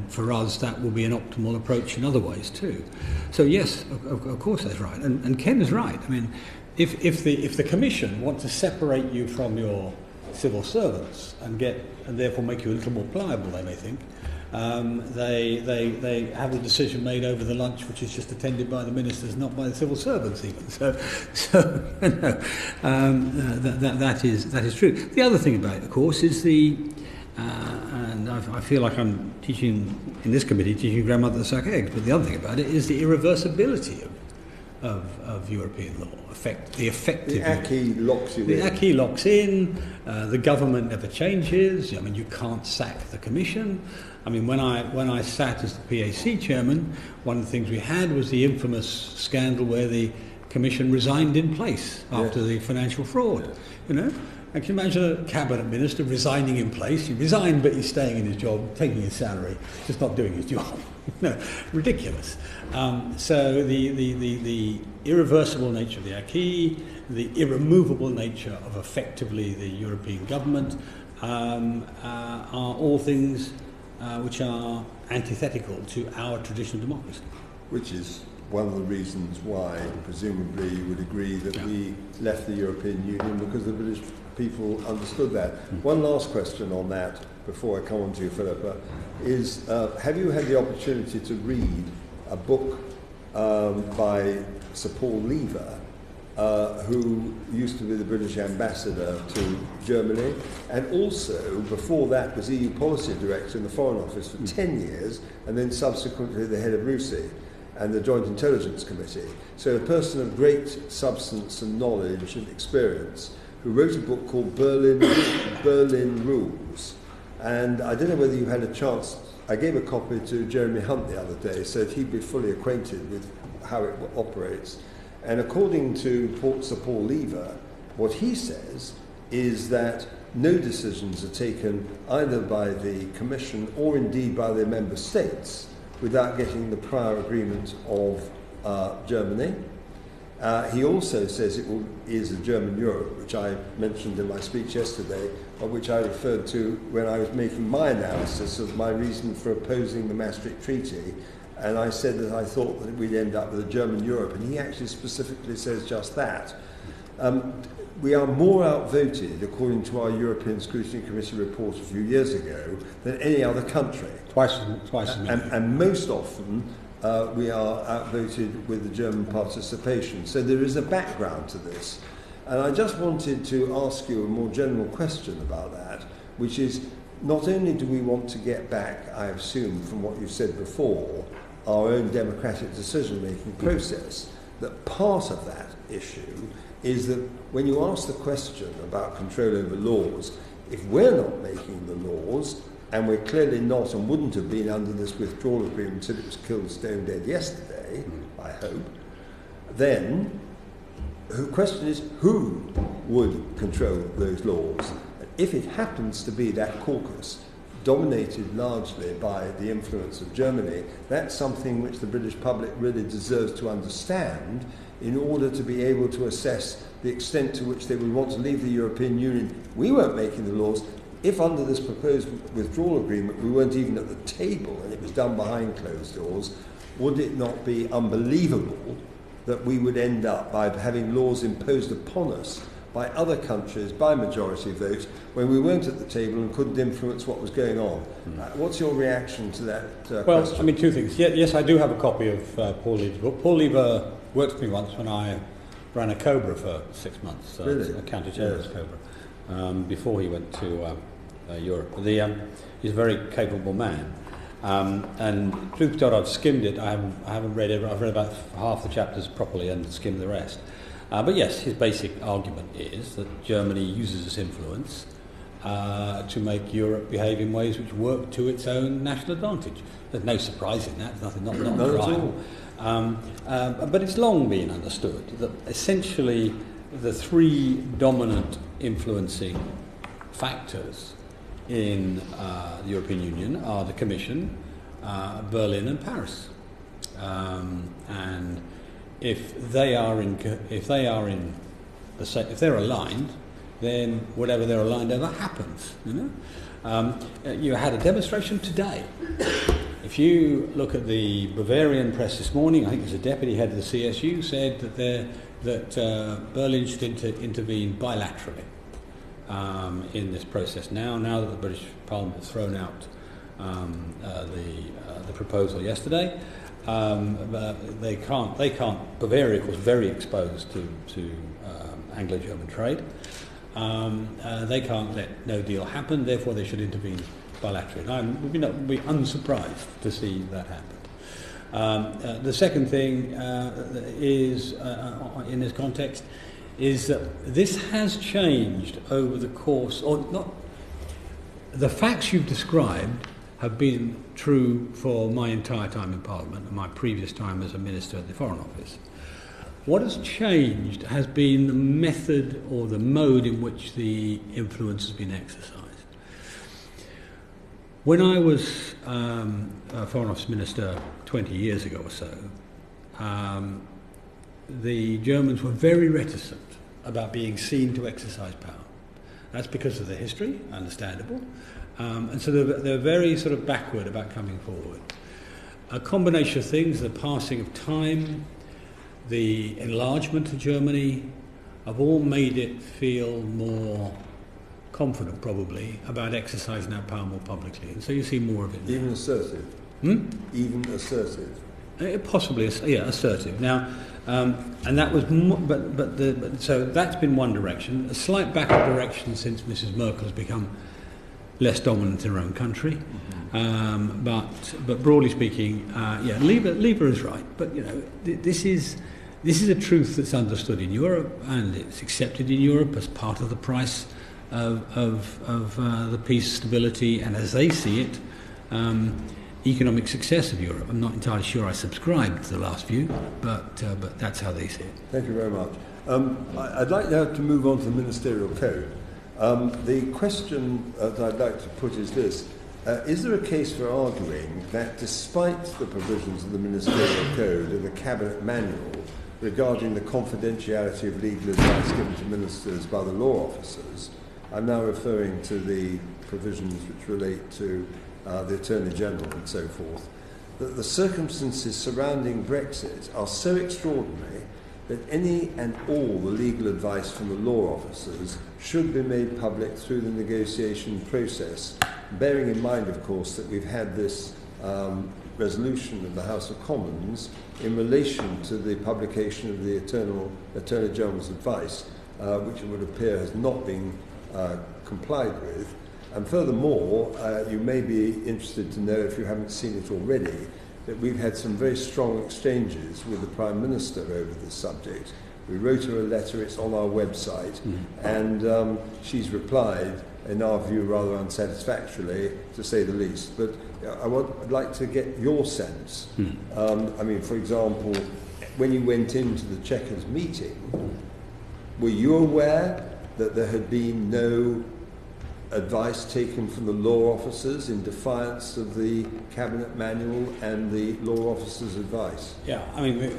for us, that will be an optimal approach in other ways too. So yes, of course that's right. And Ken is right. I mean, if the Commission want to separate you from your civil servants and therefore make you a little more pliable, they may think, they have the decision made over the lunch, which is just attended by the ministers, not by the civil servants even. So you know, that is true. The other thing about it, of course, is and I feel like I'm teaching in this committee, teaching grandmother to suck eggs. But the other thing about it is the irreversibility of European law. The acquis locks you in. The acquis locks in. The government never changes. I mean, you can't sack the Commission. I mean, when I sat as the PAC chairman, one of the things we had was the infamous scandal where the Commission resigned in place after the financial fraud. Yes. You know, and can you imagine a cabinet minister resigning in place? He resigned, but he's staying in his job, taking his salary, just not doing his job. No, ridiculous. So the irreversible nature of the acquis, the irremovable nature of effectively the European government are all things which are antithetical to our tradition of democracy. Which is one of the reasons why, presumably, you would agree that we left the European Union, because the British people understood that. One last question on that before I come on to you, Philippa, is have you had the opportunity to read a book by Sir Paul Lever, who used to be the British ambassador to Germany, and also before that was EU Policy Director in the Foreign Office for 10 years, and then subsequently the head of RUSI and the Joint Intelligence Committee. So a person of great substance and knowledge and experience, who wrote a book called Berlin Rules. And I don't know whether you had a chance. I gave a copy to Jeremy Hunt the other day so that he'd be fully acquainted with how it operates. And according to Sir Paul Lever, what he says is that no decisions are taken either by the Commission or indeed by the member states without getting the prior agreement of Germany. He also says it is a German Europe, which I mentioned in my speech yesterday, of which I referred to when I was making my analysis of my reason for opposing the Maastricht Treaty. And I said that I thought that we'd end up with a German Europe, and he actually specifically says just that. We are more outvoted, according to our European Scrutiny Committee report a few years ago, than any other country. Twice as many. And most often, we are outvoted with the German participation. So there is a background to this. And I just wanted to ask you a more general question about that, which is, not only do we want to get back, I assume from what you've said before, our own democratic decision-making process, that part of that issue is that when you ask the question about control over laws, if we're not making the laws, and we're clearly not and wouldn't have been under this withdrawal agreement until it was killed stone dead yesterday, I hope, then the question is, who would control those laws? And if it happens to be that caucus, dominated largely by the influence of Germany, that's something which the British public really deserves to understand in order to be able to assess the extent to which they would want to leave the European Union. We weren't making the laws. If under this proposed withdrawal agreement we weren't even at the table and it was done behind closed doors, would it not be unbelievable that we would end up by having laws imposed upon us by other countries by majority vote when we weren't at the table and couldn't influence what was going on? What's your reaction to that question? I mean, two things. Yes, I do have a copy of Paul Lever's book. Paul Lever worked for me once when I ran a Cobra for 6 months. Really? A counter-terrorist Cobra, before he went to Europe. He's a very capable man. And truth be told, I've skimmed it. I haven't read it. I've read about half the chapters properly and skimmed the rest. But yes, his basic argument is that Germany uses its influence to make Europe behave in ways which work to its own national advantage. There's no surprise in that. There's not a crime. But it's long been understood that essentially the three dominant influencing factors in the European Union are the Commission, Berlin and Paris. And if they are in if they're aligned, then whatever they're aligned over happens. You had a demonstration today. If you look at the Bavarian press this morning, I think it was the deputy head of the CSU said that Berlin should intervene bilaterally in this process. Now that the British Parliament has thrown out the proposal yesterday, they can't. Bavaria was very exposed to Anglo-German trade. They can't let no deal happen. Therefore, they should intervene bilaterally. We'd be unsurprised to see that happen. The second thing is, in this context, is that this has changed over the course, or not. The facts you've described have been true for my entire time in Parliament and my previous time as a Minister at the Foreign Office. What has changed has been the method or the mode in which the influence has been exercised. When I was a Foreign Office Minister 20 years ago or so, the Germans were very reticent about being seen to exercise power. That's because of the history, understandable. And so they're very sort of backward about coming forward. A combination of things, the passing of time, the enlargement of Germany, have all made it feel more confident, probably, about exercising that power more publicly. And so you see more of it now. Even assertive? Even assertive? Possibly, yeah, assertive. Now, and that was, so that's been one direction. A slight backward direction since Mrs. Merkel has become less dominant in her own country. But broadly speaking, yeah, Lieber is right. But this is a truth that's understood in Europe, and it's accepted in Europe as part of the price of the peace, stability, and as they see it, economic success of Europe. I'm not entirely sure I subscribe to the last view, but that's how they see it. Thank you very much. I'd like now to move on to the Ministerial Code. The question that I'd like to put is this. Is there a case for arguing that despite the provisions of the Ministerial Code and the Cabinet Manual regarding the confidentiality of legal advice given to ministers by the law officers, I'm now referring to the provisions which relate to the Attorney General and so forth, that the circumstances surrounding Brexit are so extraordinary that any and all the legal advice from the law officers should be made public through the negotiation process, bearing in mind, of course, that we've had this resolution of the House of Commons in relation to the publication of the Attorney General's advice, which it would appear has not been complied with. And furthermore, you may be interested to know, if you haven't seen it already, that we've had some very strong exchanges with the Prime Minister over this subject. We wrote her a letter, it's on our website, and she's replied, in our view, rather unsatisfactorily, to say the least. But I'd like to get your sense. I mean, for example, when you went into the Chequers meeting, were you aware that there had been no advice taken from the law officers in defiance of the Cabinet Manual and the law officers' advice? Yeah, I mean,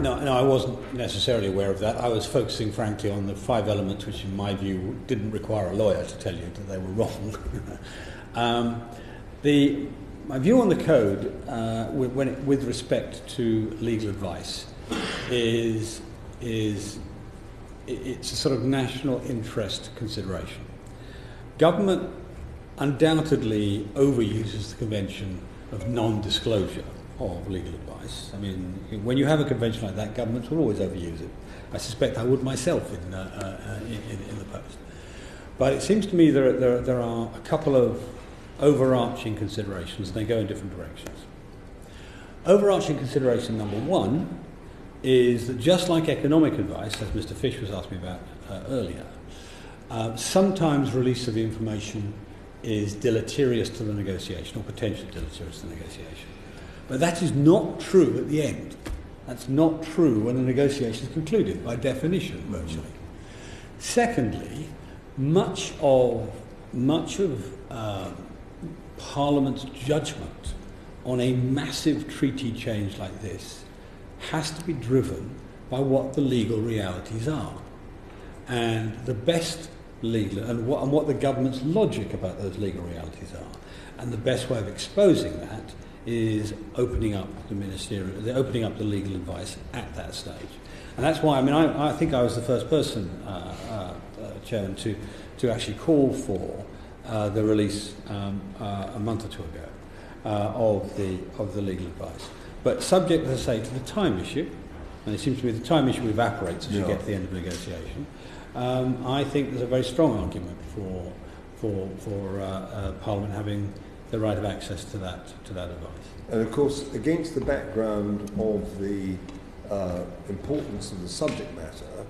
no, I wasn't necessarily aware of that. I was focusing, frankly, on the 5 elements which, in my view, didn't require a lawyer to tell you that they were wrong. My view on the code, with respect to legal advice, is it's a sort of national interest consideration. Government undoubtedly overuses the convention of non-disclosure of legal advice. I mean, when you have a convention like that, governments will always overuse it. I suspect I would myself in the post. But it seems to me there are a couple of overarching considerations, and they go in different directions. Overarching consideration number one is that just like economic advice, as Mr. Fish was asking me about earlier, sometimes release of information is deleterious to the negotiation, or potentially deleterious to the negotiation. But that is not true at the end. That's not true when the negotiation is concluded, by definition, virtually. Secondly, much of Parliament's judgment on a massive treaty change like this has to be driven by what the legal realities are. And the best legal, and what the government's logic about those legal realities are. And the best way of exposing that is opening up opening up the legal advice at that stage. And that's why, I think I was the first person, Chairman, to actually call for the release a month or two ago of the legal advice. But subject, as I say, to the time issue, and it seems to me the time issue evaporates as you get to the end of the negotiation, I think there's a very strong argument for Parliament having the right of access to that advice. And of course, against the background of the importance of the subject matter,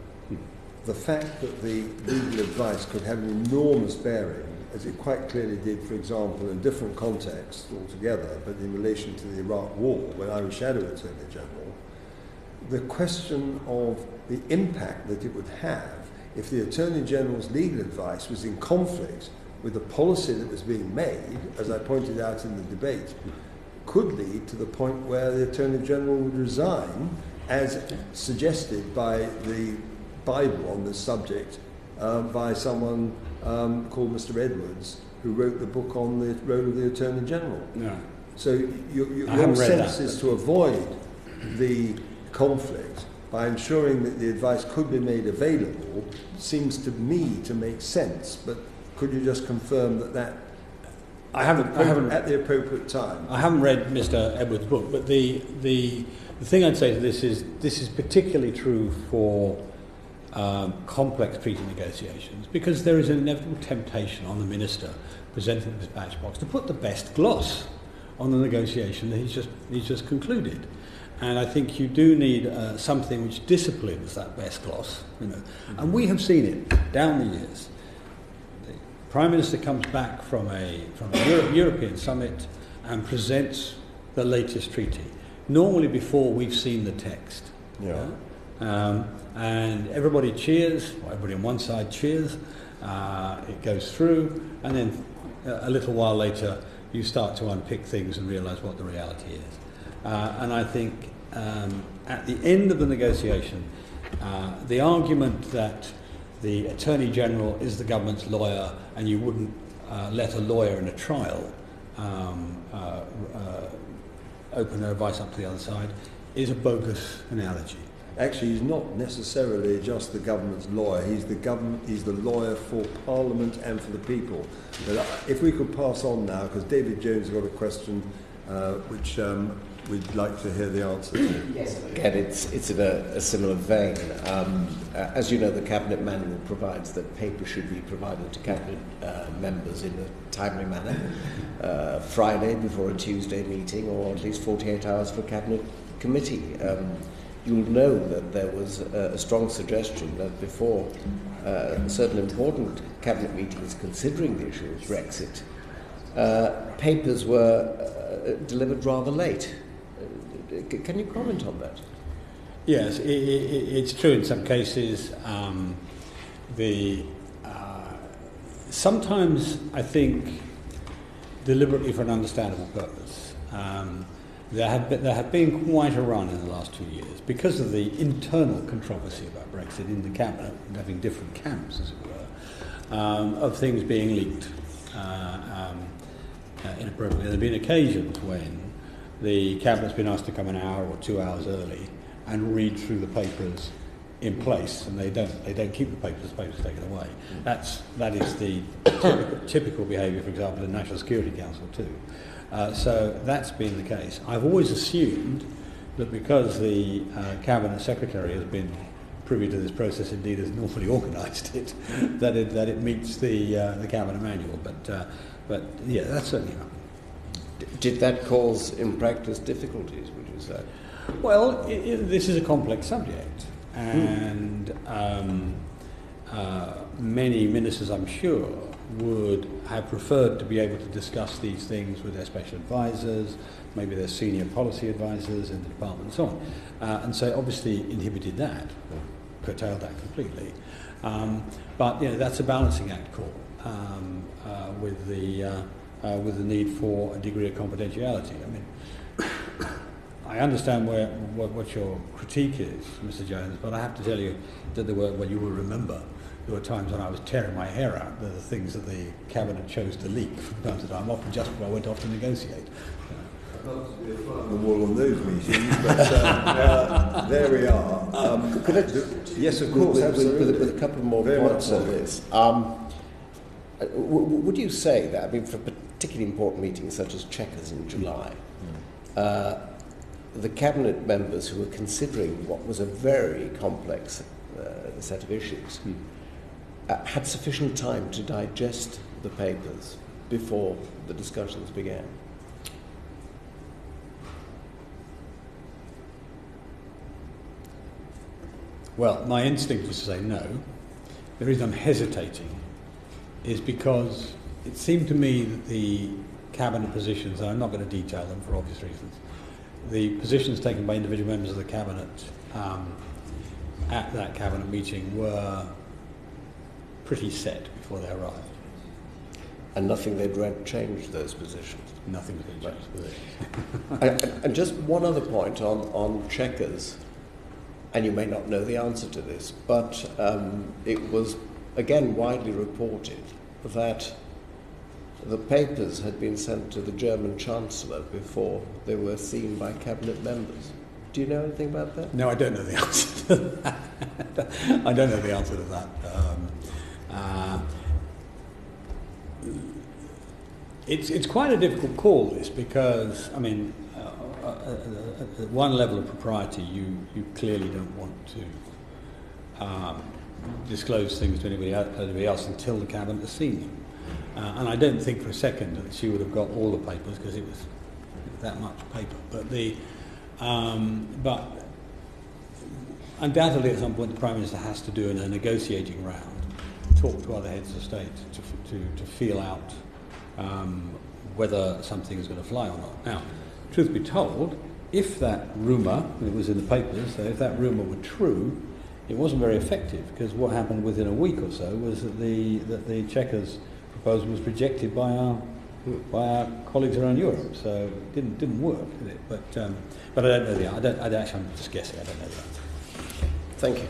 the fact that the legal advice could have an enormous bearing, as it quite clearly did, for example, in different contexts altogether, but in relation to the Iraq War, when I was Shadow Attorney General, the question of the impact that it would have if the Attorney General's legal advice was in conflict with the policy that was being made, as I pointed out in the debate, could lead to the point where the Attorney General would resign, as suggested by the Bible on this subject, by someone called Mr. Edwards, who wrote the book on the role of the Attorney General. No. So your sense is to avoid the conflict by ensuring that the advice could be made available seems to me to make sense. But could you just confirm that I haven't at the appropriate time? I haven't read Mr. Edwards' book, but the thing I'd say to this is particularly true for complex treaty negotiations, because there is an inevitable temptation on the minister presenting the dispatch box to put the best gloss on the negotiation that he's just concluded. And I think you do need something which disciplines that best gloss, And we have seen it down the years. The Prime Minister comes back from a European summit and presents the latest treaty, normally before we've seen the text. Yeah. And everybody cheers, or everybody on one side cheers, it goes through, and then a little while later you start to unpick things and realise what the reality is. And I think at the end of the negotiation, the argument that the Attorney General is the government's lawyer and you wouldn't let a lawyer in a trial open their advice up to the other side is a bogus analogy. Actually, he's not necessarily just the government's lawyer. He's the lawyer for Parliament and for the people. But if we could pass on now, because David Jones has got a question which we'd like to hear the answer to. Yes. Again, it's in a similar vein. As you know, the Cabinet Manual provides that paper should be provided to Cabinet members in a timely manner, Friday before a Tuesday meeting, or at least 48 hours for Cabinet Committee. You'll know that there was a strong suggestion that before certain important Cabinet meetings considering the issue of Brexit, papers were delivered rather late. Can you comment on that? Yes, it's true in some cases. Sometimes I think deliberately for an understandable purpose. There have been quite a run in the last 2 years because of the internal controversy about Brexit in the Cabinet, having different camps, as it were, of things being leaked inappropriately. There have been occasions when the Cabinet's been asked to come an hour or 2 hours early and read through the papers in place, and they don't keep the papers taken away. That is the typical behaviour, for example, in the National Security Council too. So that's been the case. I've always assumed that because the Cabinet Secretary has been privy to this process, indeed has normally organised it, that it meets the Cabinet Manual. But yeah, that's certainly happened. Did that cause, in practice, difficulties, would you say? Well, this is a complex subject, and many ministers, I'm sure, would have preferred to be able to discuss these things with their special advisors, maybe their senior policy advisors in the department and so on. And so it obviously inhibited that, curtailed that completely. But that's a balancing act call with the need for a degree of confidentiality. I mean, I understand what your critique is, Mr. Jones, but I have to tell you that you will remember, there were times when I was tearing my hair out. There are things that the Cabinet chose to leak from time to time, often just before I went off to negotiate. I'd love to be a fly on the wall on those meetings, but there we are. Could I yes, of course, absolutely. With a couple more Very points much on so. this. Would you say that, I mean, for particularly important meetings such as Chequers in July, the Cabinet members who were considering what was a very complex set of issues had sufficient time to digest the papers before the discussions began? Well, my instinct was to say no. The reason I'm hesitating is because it seemed to me that the Cabinet positions, and I'm not going to detail them for obvious reasons, the positions taken by individual members of the Cabinet at that Cabinet meeting were pretty set before they arrived. And nothing they'd read changed those positions? Nothing was going to change the positions. And just one other point on Chequers, and you may not know the answer to this, but it was again widely reported that the papers had been sent to the German Chancellor before they were seen by Cabinet members. Do you know anything about that? No, I don't know the answer to that. I don't know the answer to that. It's quite a difficult call, this, because, I mean, at one level of propriety, you clearly don't want to disclose things to anybody else until the Cabinet has seen them. And I don't think for a second that she would have got all the papers, because it was that much paper. But undoubtedly at some point the Prime Minister has to do in a negotiating round, talk to other heads of state to feel out whether something is going to fly or not. Now, truth be told, if that rumour, it was in the papers, so if that rumour were true, it wasn't very effective, because what happened within a week or so was that the Chequers proposal was rejected by our colleagues around Europe. So it didn't work, did it? But I don't know the answer. I'm just guessing. I don't know the answer. Thank you.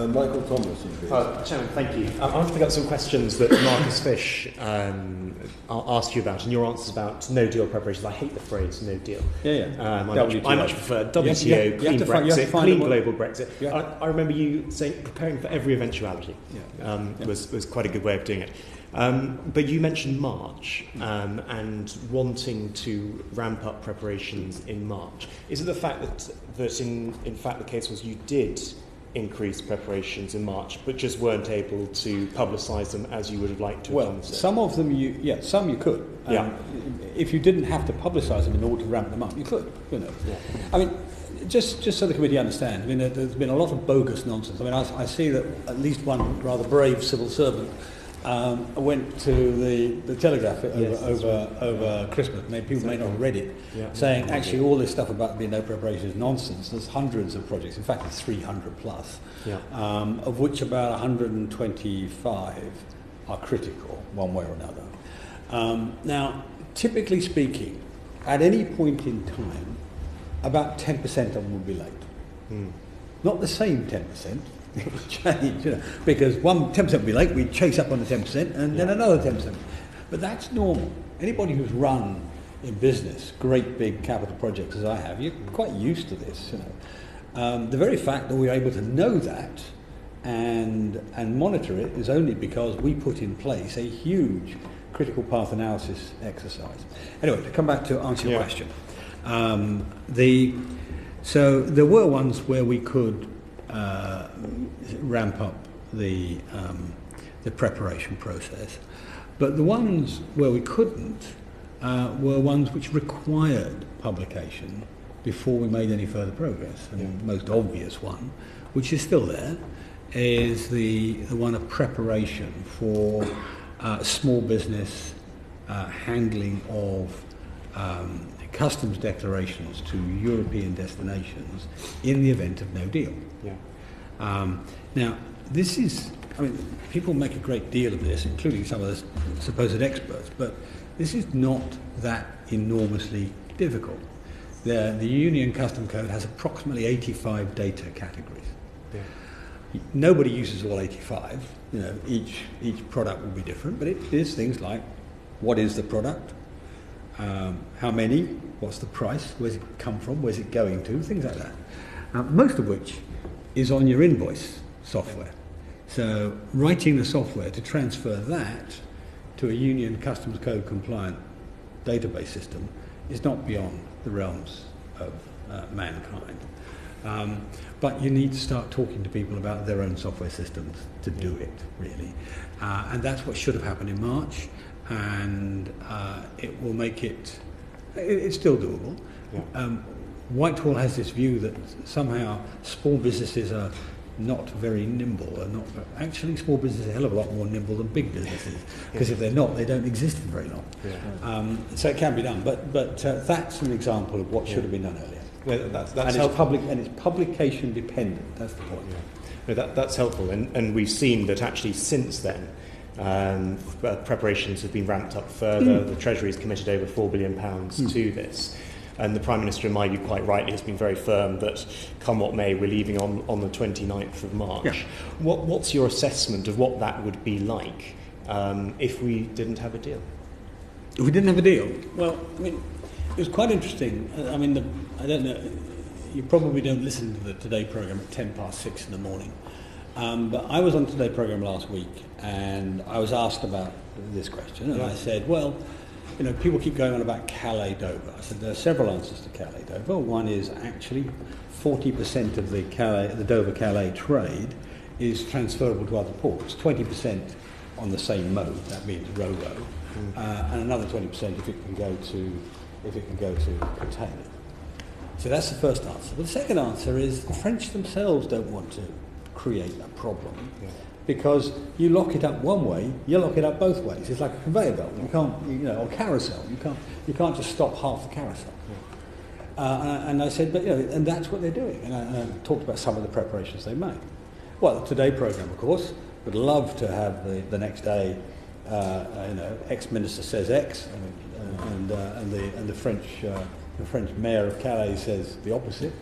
Michael Tomlinson, please. Chairman, thank you. I want to pick up some questions that Marcus Fish asked you about, and your answers about no deal preparations. I hate the phrase no deal. Yeah. I much prefer WTO, clean Brexit, clean global Brexit. Yeah. I remember you saying preparing for every eventuality was quite a good way of doing it. But you mentioned March and wanting to ramp up preparations in March. Is it the fact that in fact the case was you did increase preparations in March, but just weren't able to publicise them as you would have liked to have done so? Some of them some you could. If you didn't have to publicise them in order to ramp them up, you could. I mean, just so the committee understands, I mean, there's been a lot of bogus nonsense. I mean, I see that at least one rather brave civil servant went to the Telegraph over Christmas. People may not have read it, saying actually all this stuff about being no preparation is nonsense. There's hundreds of projects, in fact it's 300 plus, of which about 125 are critical one way or another. Now, typically speaking, at any point in time, about 10% of them will be late. Not the same 10%. It will change, because 10% will be late, we chase up on the 10%, and then another 10%. But that's normal. Anybody who's run in business great big capital projects, as I have, you're quite used to this. The very fact that we're able to know that and monitor it is only because we put in place a huge critical path analysis exercise. Anyway, to come back to answer your question, so there were ones where we could ramp up the preparation process, but the ones where we couldn't were ones which required publication before we made any further progress. And the most obvious one, which is still there, is the one of preparation for small business handling of customs declarations to European destinations in the event of no deal. Now, this is, I mean, people make a great deal of this, including some of the supposed experts, but this is not that enormously difficult. The Union Custom Code has approximately 85 data categories. Yeah. Nobody uses all 85. You know, each product will be different, but it is things like what is the product, how many, what's the price, where's it come from, where's it going to, things like that. Most of which is on your invoice software. So writing the software to transfer that to a Union Customs Code compliant database system is not beyond the realms of mankind. But you need to start talking to people about their own software systems to do it, really. And that's what should have happened in March, and it will make it's still doable. Yeah. Whitehall has this view that somehow small businesses are not very nimble. Actually, small businesses are a hell of a lot more nimble than big businesses, because if they're not, they don't exist for very long. Yeah. So it can be done, but that's an example of what should have been done earlier. Yeah, that's and helpful. It's publication dependent. That's the point. Yeah. No, that's helpful, and we've seen that actually since then, preparations have been ramped up further. The Treasury has committed over £4 billion to this. And the Prime Minister, in my view, quite rightly, has been very firm that, come what may, we're leaving on the 29th of March. Yeah. What's your assessment of what that would be like if we didn't have a deal? If we didn't have a deal, well, I mean, it was quite interesting. I mean, I don't know, you probably don't listen to the Today programme at 6:10 in the morning. But I was on the Today programme last week, and I was asked about this question, and I said, well, you know, people keep going on about Calais-Dover. I said there are several answers to Calais-Dover. One is actually 40% of the Dover-Calais trade is transferable to other ports. 20% on the same mode, that means ro-ro, and another 20% if it can go to container. So that's the first answer. But the second answer is the French themselves don't want to create a problem. Yeah. Because you lock it up one way, you lock it up both ways. It's like a conveyor belt. You can't, or carousel. You can't just stop half the carousel. Yeah. And I said, but and that's what they're doing. And I talked about some of the preparations they made. Well, the Today programme, of course, would love to have the next day, ex-minister says X, and the French mayor of Calais says the opposite.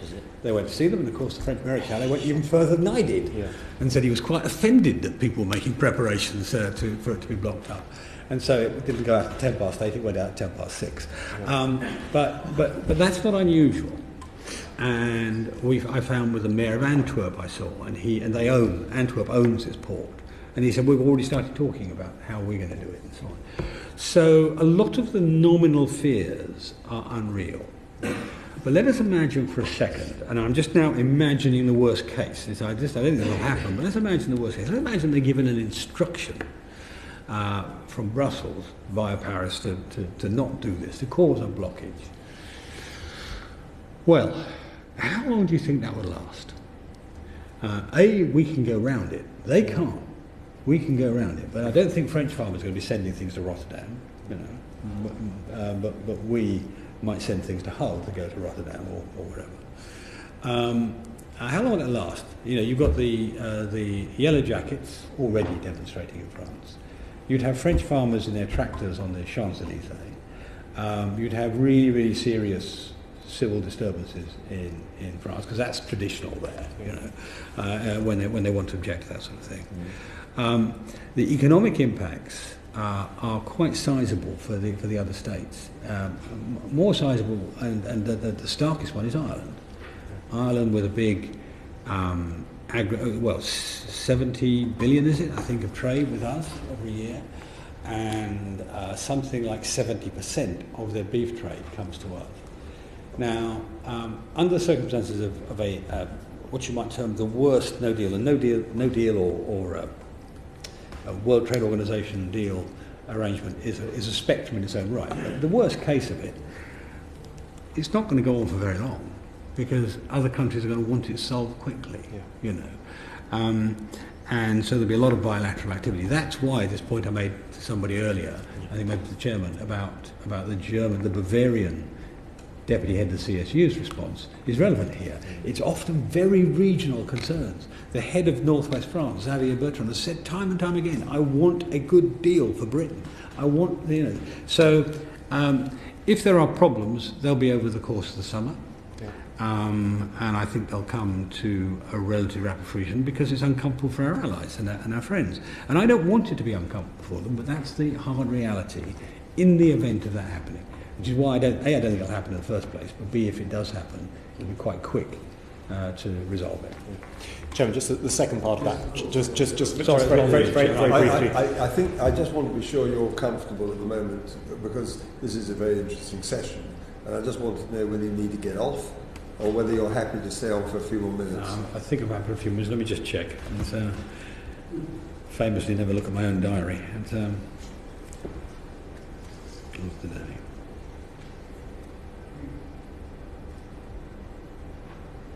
They went to see them, and of course the French mayor of Calais went even further than I did, and said he was quite offended that people were making preparations for it to be blocked up. And so it didn't go out at 8:10, it went out at 6:10. Yeah. But that's not unusual. And I found with the mayor of Antwerp I saw, and Antwerp owns this port, and he said we've already started talking about how we're going to do it and so on. So a lot of the nominal fears are unreal. But let us imagine for a second, and I'm just now imagining the worst case. I don't think it will happen, but let's imagine the worst case. Let's imagine they're given an instruction from Brussels via Paris to not do this, to cause a blockage. Well, how long do you think that would last? We can go around it. They can't. We can go around it, but I don't think French farmers are going to be sending things to Rotterdam, but we might send things to Hull to go to Rotterdam or wherever. How long will it last? You've got the yellow jackets already demonstrating in France. You'd have French farmers in their tractors on the Champs-Élysées. You'd have really, really serious civil disturbances in France, because that's traditional there, when they want to object to that sort of thing. The economic impacts are quite sizable for the other states. More sizable, and the starkest one is Ireland. Ireland with a big 70 billion, is it, I think, of trade with us every year, and something like 70% of their beef trade comes to us. Now, under the circumstances of a what you might term the worst no deal or a World Trade Organization deal arrangement is a spectrum in its own right. But the worst case of it, it's not going to go on for very long, because other countries are going to want it solved quickly, and so there'll be a lot of bilateral activity. That's why this point I made to somebody earlier, I think maybe to the chairman, about the Bavarian deputy head of the CSU's response is relevant here. It's often very regional concerns. The head of Northwest France, Xavier Bertrand, has said time and time again, I want a good deal for Britain. I want, So If there are problems, they'll be over the course of the summer. Yeah. And I think they'll come to a relatively rapid fruition because it's uncomfortable for our allies and our friends. And I don't want it to be uncomfortable for them, but that's the hard reality in the event of that happening. Which is why I don't think it'll happen in the first place, but B, if it does happen, it'll be quite quick to resolve it. Chairman, just the second part of that, just Sorry, very briefly. I think I just want to be sure you're comfortable at the moment, because this is a very interesting session, and I just want to know whether you need to get off or whether you're happy to stay on for a few more minutes. I think I'm happy for a few minutes. Let me just check. And, famously never look at my own diary. And, today.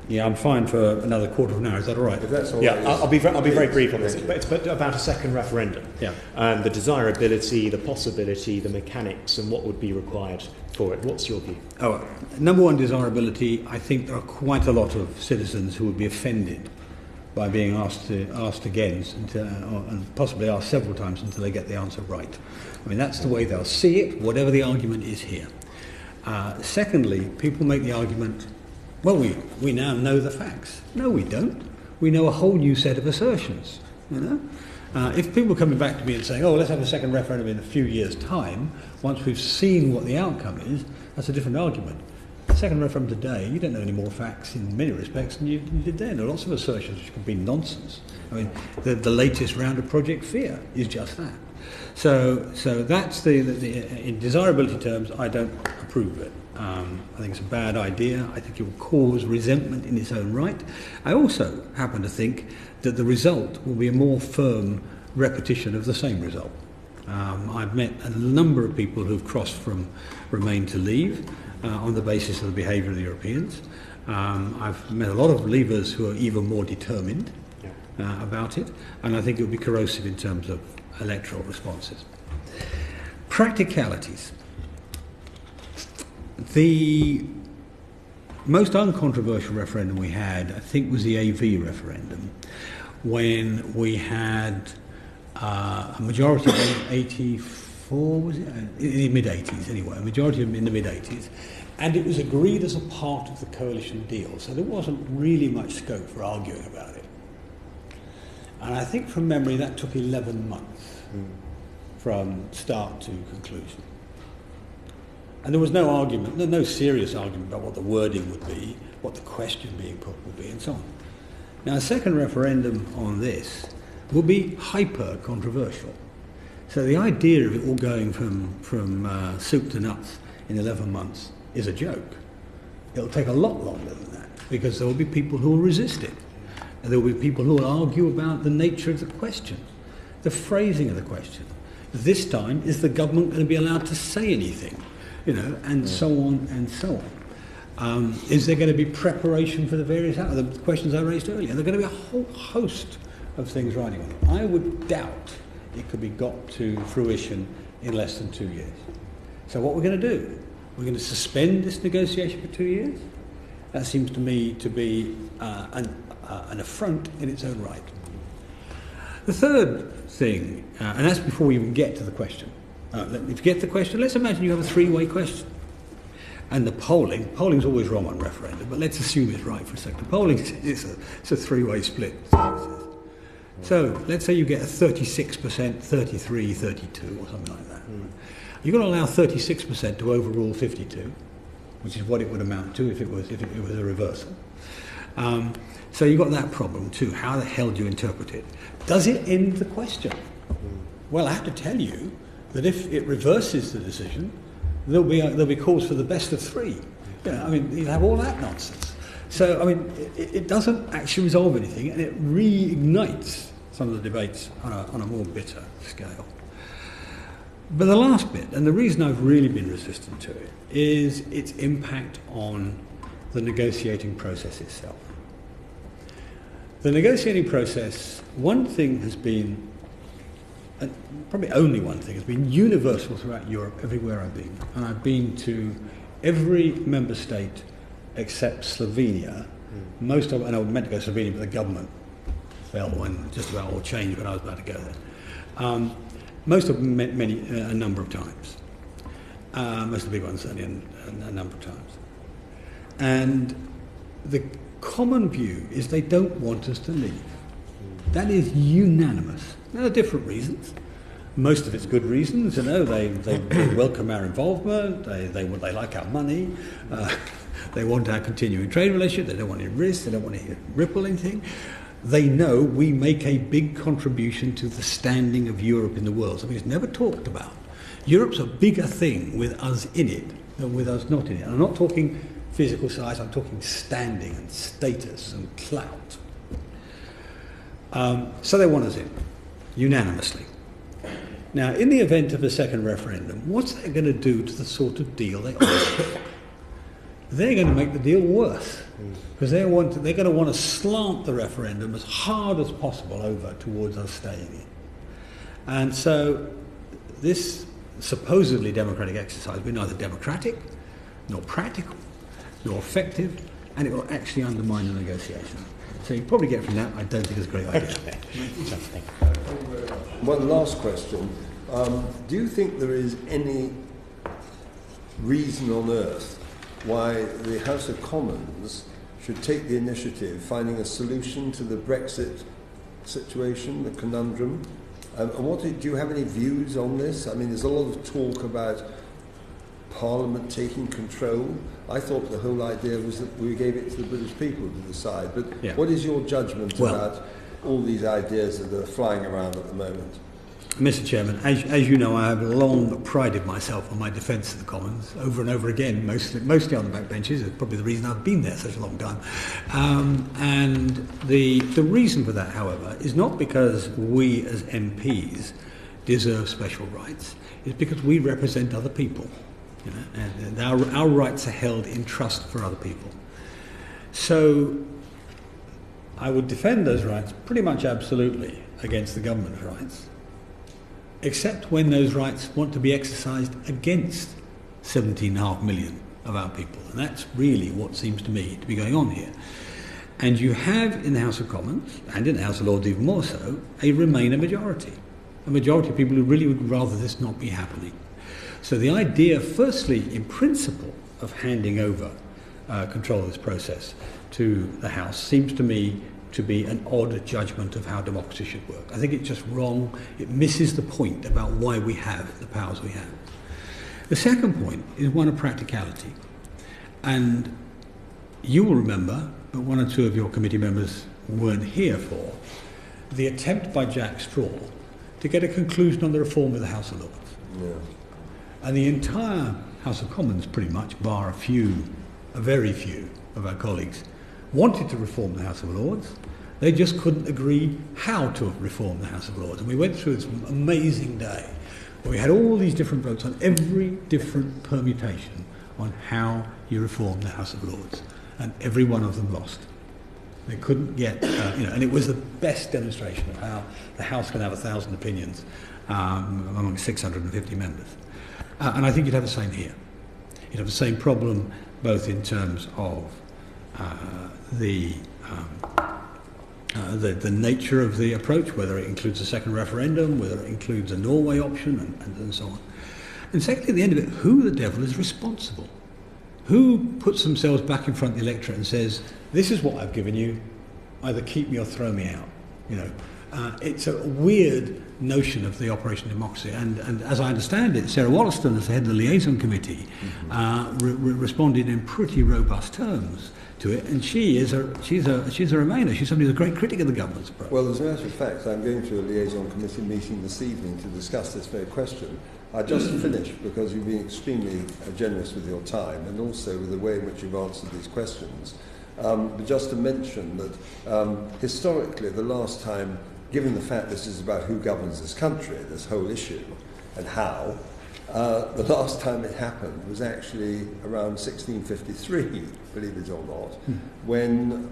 Yeah, I'm fine for another quarter of an hour. Is that all right? If that's all Yeah, right, I'll be very please. brief on this. It's about a second referendum. Yeah. The desirability, the possibility, the mechanics, and what would be required for it. What's your view? Oh, number one, desirability. I think there are quite a lot of citizens who would be offended by being asked again, and possibly asked several times until they get the answer right. I mean, that's the way they'll see it, whatever the argument is here. Secondly, people make the argument, well, we now know the facts. No, we don't. We know a whole new set of assertions, you know. If people are coming back to me and saying, oh, let's have a second referendum in a few years' time, once we've seen what the outcome is, that's a different argument. The second referendum today, you don't know any more facts in many respects than you did then. There are lots of assertions which could be nonsense. I mean, the latest round of Project Fear is just that. So that's in desirability terms, I don't approve of it. I think it's a bad idea. I think it will cause resentment in its own right. I also happen to think that the result will be a more firm repetition of the same result. I've met a number of people who've crossed from Remain to Leave on the basis of the behaviour of the Europeans. I've met a lot of Leavers who are even more determined about it, and I think it will be corrosive in terms of electoral responses. Practicalities. The most uncontroversial referendum we had, I think, was the AV referendum, when we had a majority of 84, was it? In the mid-80s anyway, a majority of them in the mid-80s, and it was agreed as a part of the coalition deal, so there wasn't really much scope for arguing about it. And I think from memory that took 11 months from start to conclusion. And there was no argument, no serious argument about what the wording would be, what the question being put would be, and so on. Now, a second referendum on this will be hyper-controversial. So the idea of it all going from soup to nuts in 11 months is a joke. It'll take a lot longer than that, because there will be people who will resist it. And there will be people who will argue about the nature of the question, the phrasing of the question. This time, is the government going to be allowed to say anything? You know, and so on and so on. Is there going to be preparation for the various the questions I raised earlier? There are going to be a whole host of things riding on it. I would doubt it could be got to fruition in less than 2 years. So what we're going to do, we're going to suspend this negotiation for 2 years? That seems to me to be an affront in its own right. The third thing, and that's before we even get to the question. If you get the question, let's imagine you have a three-way question. And the polling's always wrong on referendum, but let's assume it's right for a second. Polling is a three-way split. So let's say you get a 36%, 33, 32, or something like that. You've got to allow 36% to overrule 52, which is what it would amount to if it was a reversal. So you've got that problem too. How the hell do you interpret it? Does it end the question? Well, I have to tell you that if it reverses the decision, there'll be calls for the best of three. I mean, you have all that nonsense. So, I mean, it doesn't actually resolve anything, and it reignites some of the debates on a more bitter scale. But the last bit, and the reason I've really been resistant to it, is its impact on the negotiating process itself. The negotiating process, one thing has been, probably only one thing, has been universal throughout Europe, everywhere I've been. And I've been to every member state except Slovenia. Most of, and I meant to go to Slovenia, but the government fell when just about all changed when I was about to go there. Most of them a number of times. most of the big ones certainly a number of times. And the common view is they don't want us to leave. That is unanimous. There are different reasons. Most of it's good reasons, they welcome our involvement, they like our money, they want our continuing trade relationship, they don't want any risk, they don't want to ripple anything. They know we make a big contribution to the standing of Europe in the world, something it's never talked about. Europe's a bigger thing with us in it than with us not in it. And I'm not talking physical size, I'm talking standing and status and clout. So they want us in, unanimously. Now, in the event of a second referendum, what's that going to do to the sort of deal they offer? They're going to make the deal worse, because they're going to want to slant the referendum as hard as possible over towards us staying in. And so this supposedly democratic exercise will be neither democratic, nor practical, nor effective, and it will actually undermine the negotiation. So you probably get from that, I don't think it's a great idea. One last question. Do you think there is any reason on earth why the House of Commons should take the initiative finding a solution to the Brexit situation, the conundrum? Do you have any views on this? I mean, there's a lot of talk about Parliament taking control. I thought the whole idea was that we gave it to the British people to decide. But what is your judgment about all these ideas that are flying around at the moment? Mr. Chairman, as you know, I have long prided myself on my defence of the Commons, over and over again, mostly on the backbenches. It's probably the reason I've been there such a long time. And the reason for that, however, is not because we as MPs deserve special rights. It's because we represent other people. And our rights are held in trust for other people. So I would defend those rights pretty much absolutely against the government's rights, except when those rights want to be exercised against 17.5 million of our people. And that's really what seems to me to be going on here. And you have in the House of Commons, and in the House of Lords even more so, a Remainer majority. A majority of people who really would rather this not be happening. So the idea, firstly, in principle, of handing over control of this process to the House seems to me to be an odd judgment of how democracy should work. I think it's just wrong. It misses the point about why we have the powers we have. The second point is one of practicality. And you will remember, but one or two of your committee members weren't here for, the attempt by Jack Straw to get a conclusion on the reform of the House of Lords. Yeah. And the entire House of Commons, pretty much, bar a very few of our colleagues, wanted to reform the House of Lords. They just couldn't agree how to reform the House of Lords. And we went through this amazing day where we had all these different votes on every different permutation on how you reform the House of Lords. And every one of them lost. They couldn't get, and it was the best demonstration of how the House can have 1,000 opinions among 650 members. And I think you'd have the same here. You'd have the same problem both in terms of the nature of the approach, whether it includes a second referendum, whether it includes a Norway option, and so on. And secondly, at the end of it, who the devil is responsible? Who puts themselves back in front of the electorate and says, this is what I've given you, either keep me or throw me out? It's a weird notion of the operation of democracy, and as I understand it, Sarah Wollaston, as the head of the liaison committee, responded in pretty robust terms to it, and she's a Remainer. She's somebody who's a great critic of the government's approach. Well, as a matter of fact, I'm going to a liaison committee meeting this evening to discuss this very question. I just finished because you've been extremely generous with your time and also with the way in which you've answered these questions. But just to mention that historically, the last time, given the fact this is about who governs this country, this whole issue, and how, the last time it happened was actually around 1653, believe it or not, when,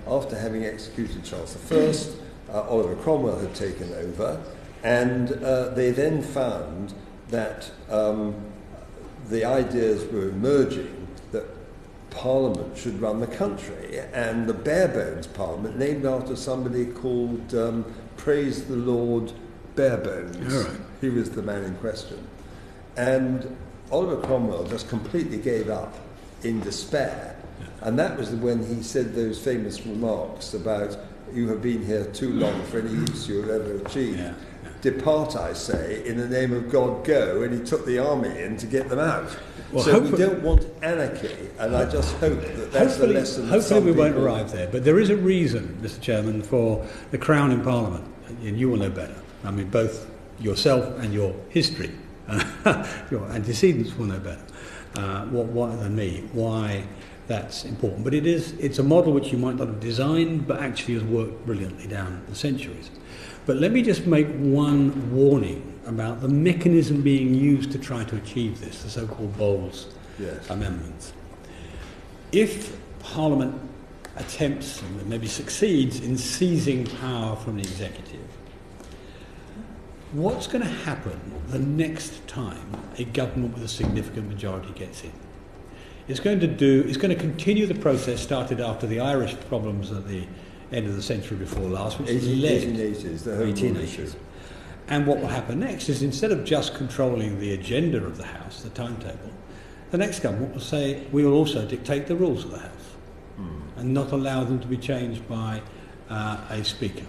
after having executed Charles I, Oliver Cromwell had taken over, and they then found that the ideas were emerging that Parliament should run the country, and the Barebones Parliament, named after somebody called Praise the Lord Barebones. All right. He was the man in question. And Oliver Cromwell just completely gave up in despair. And that was when he said those famous remarks about, "You have been here too long for any use you have ever achieved. Yeah. Depart, I say, in the name of God, go." And he took the army in to get them out. Well, so we don't want anarchy, and I just hope that that's the lesson. That Hopefully some we won't people- arrive there, but there is a reason, Mr. Chairman, for the Crown in Parliament, and you will know better. I mean, both yourself and your history, your antecedents will know better what than me, why that's important. But it's a model which you might not have designed, but actually has worked brilliantly down the centuries. But let me just make one warning about the mechanism being used to try to achieve this, the so-called Bowles amendments. If Parliament attempts and maybe succeeds in seizing power from the executive, what's going to happen the next time a government with a significant majority gets in? It's going to continue the process started after the Irish problems at the end of the century before last, which is led 1880s, the Home Rule issue. And what will happen next is, instead of just controlling the agenda of the House, the timetable, the next government will say, we will also dictate the rules of the House and not allow them to be changed by a Speaker.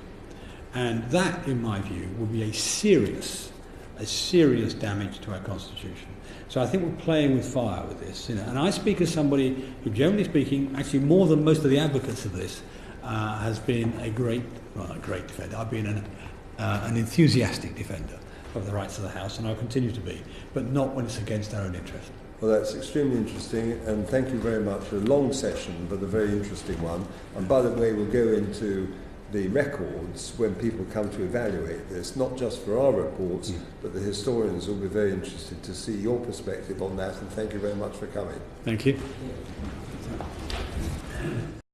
And that, in my view, will be a serious damage to our Constitution. So I think we're playing with fire with this. And I speak as somebody who, generally speaking, actually more than most of the advocates of this, has been a great defender. I've been an enthusiastic defender of the rights of the House, and I'll continue to be, but not when it's against our own interest. Well, that's extremely interesting, and thank you very much for a long session, but a very interesting one. And by the way, we'll go into the records when people come to evaluate this, not just for our reports, but the historians will be very interested to see your perspective on that, and thank you very much for coming. Thank you.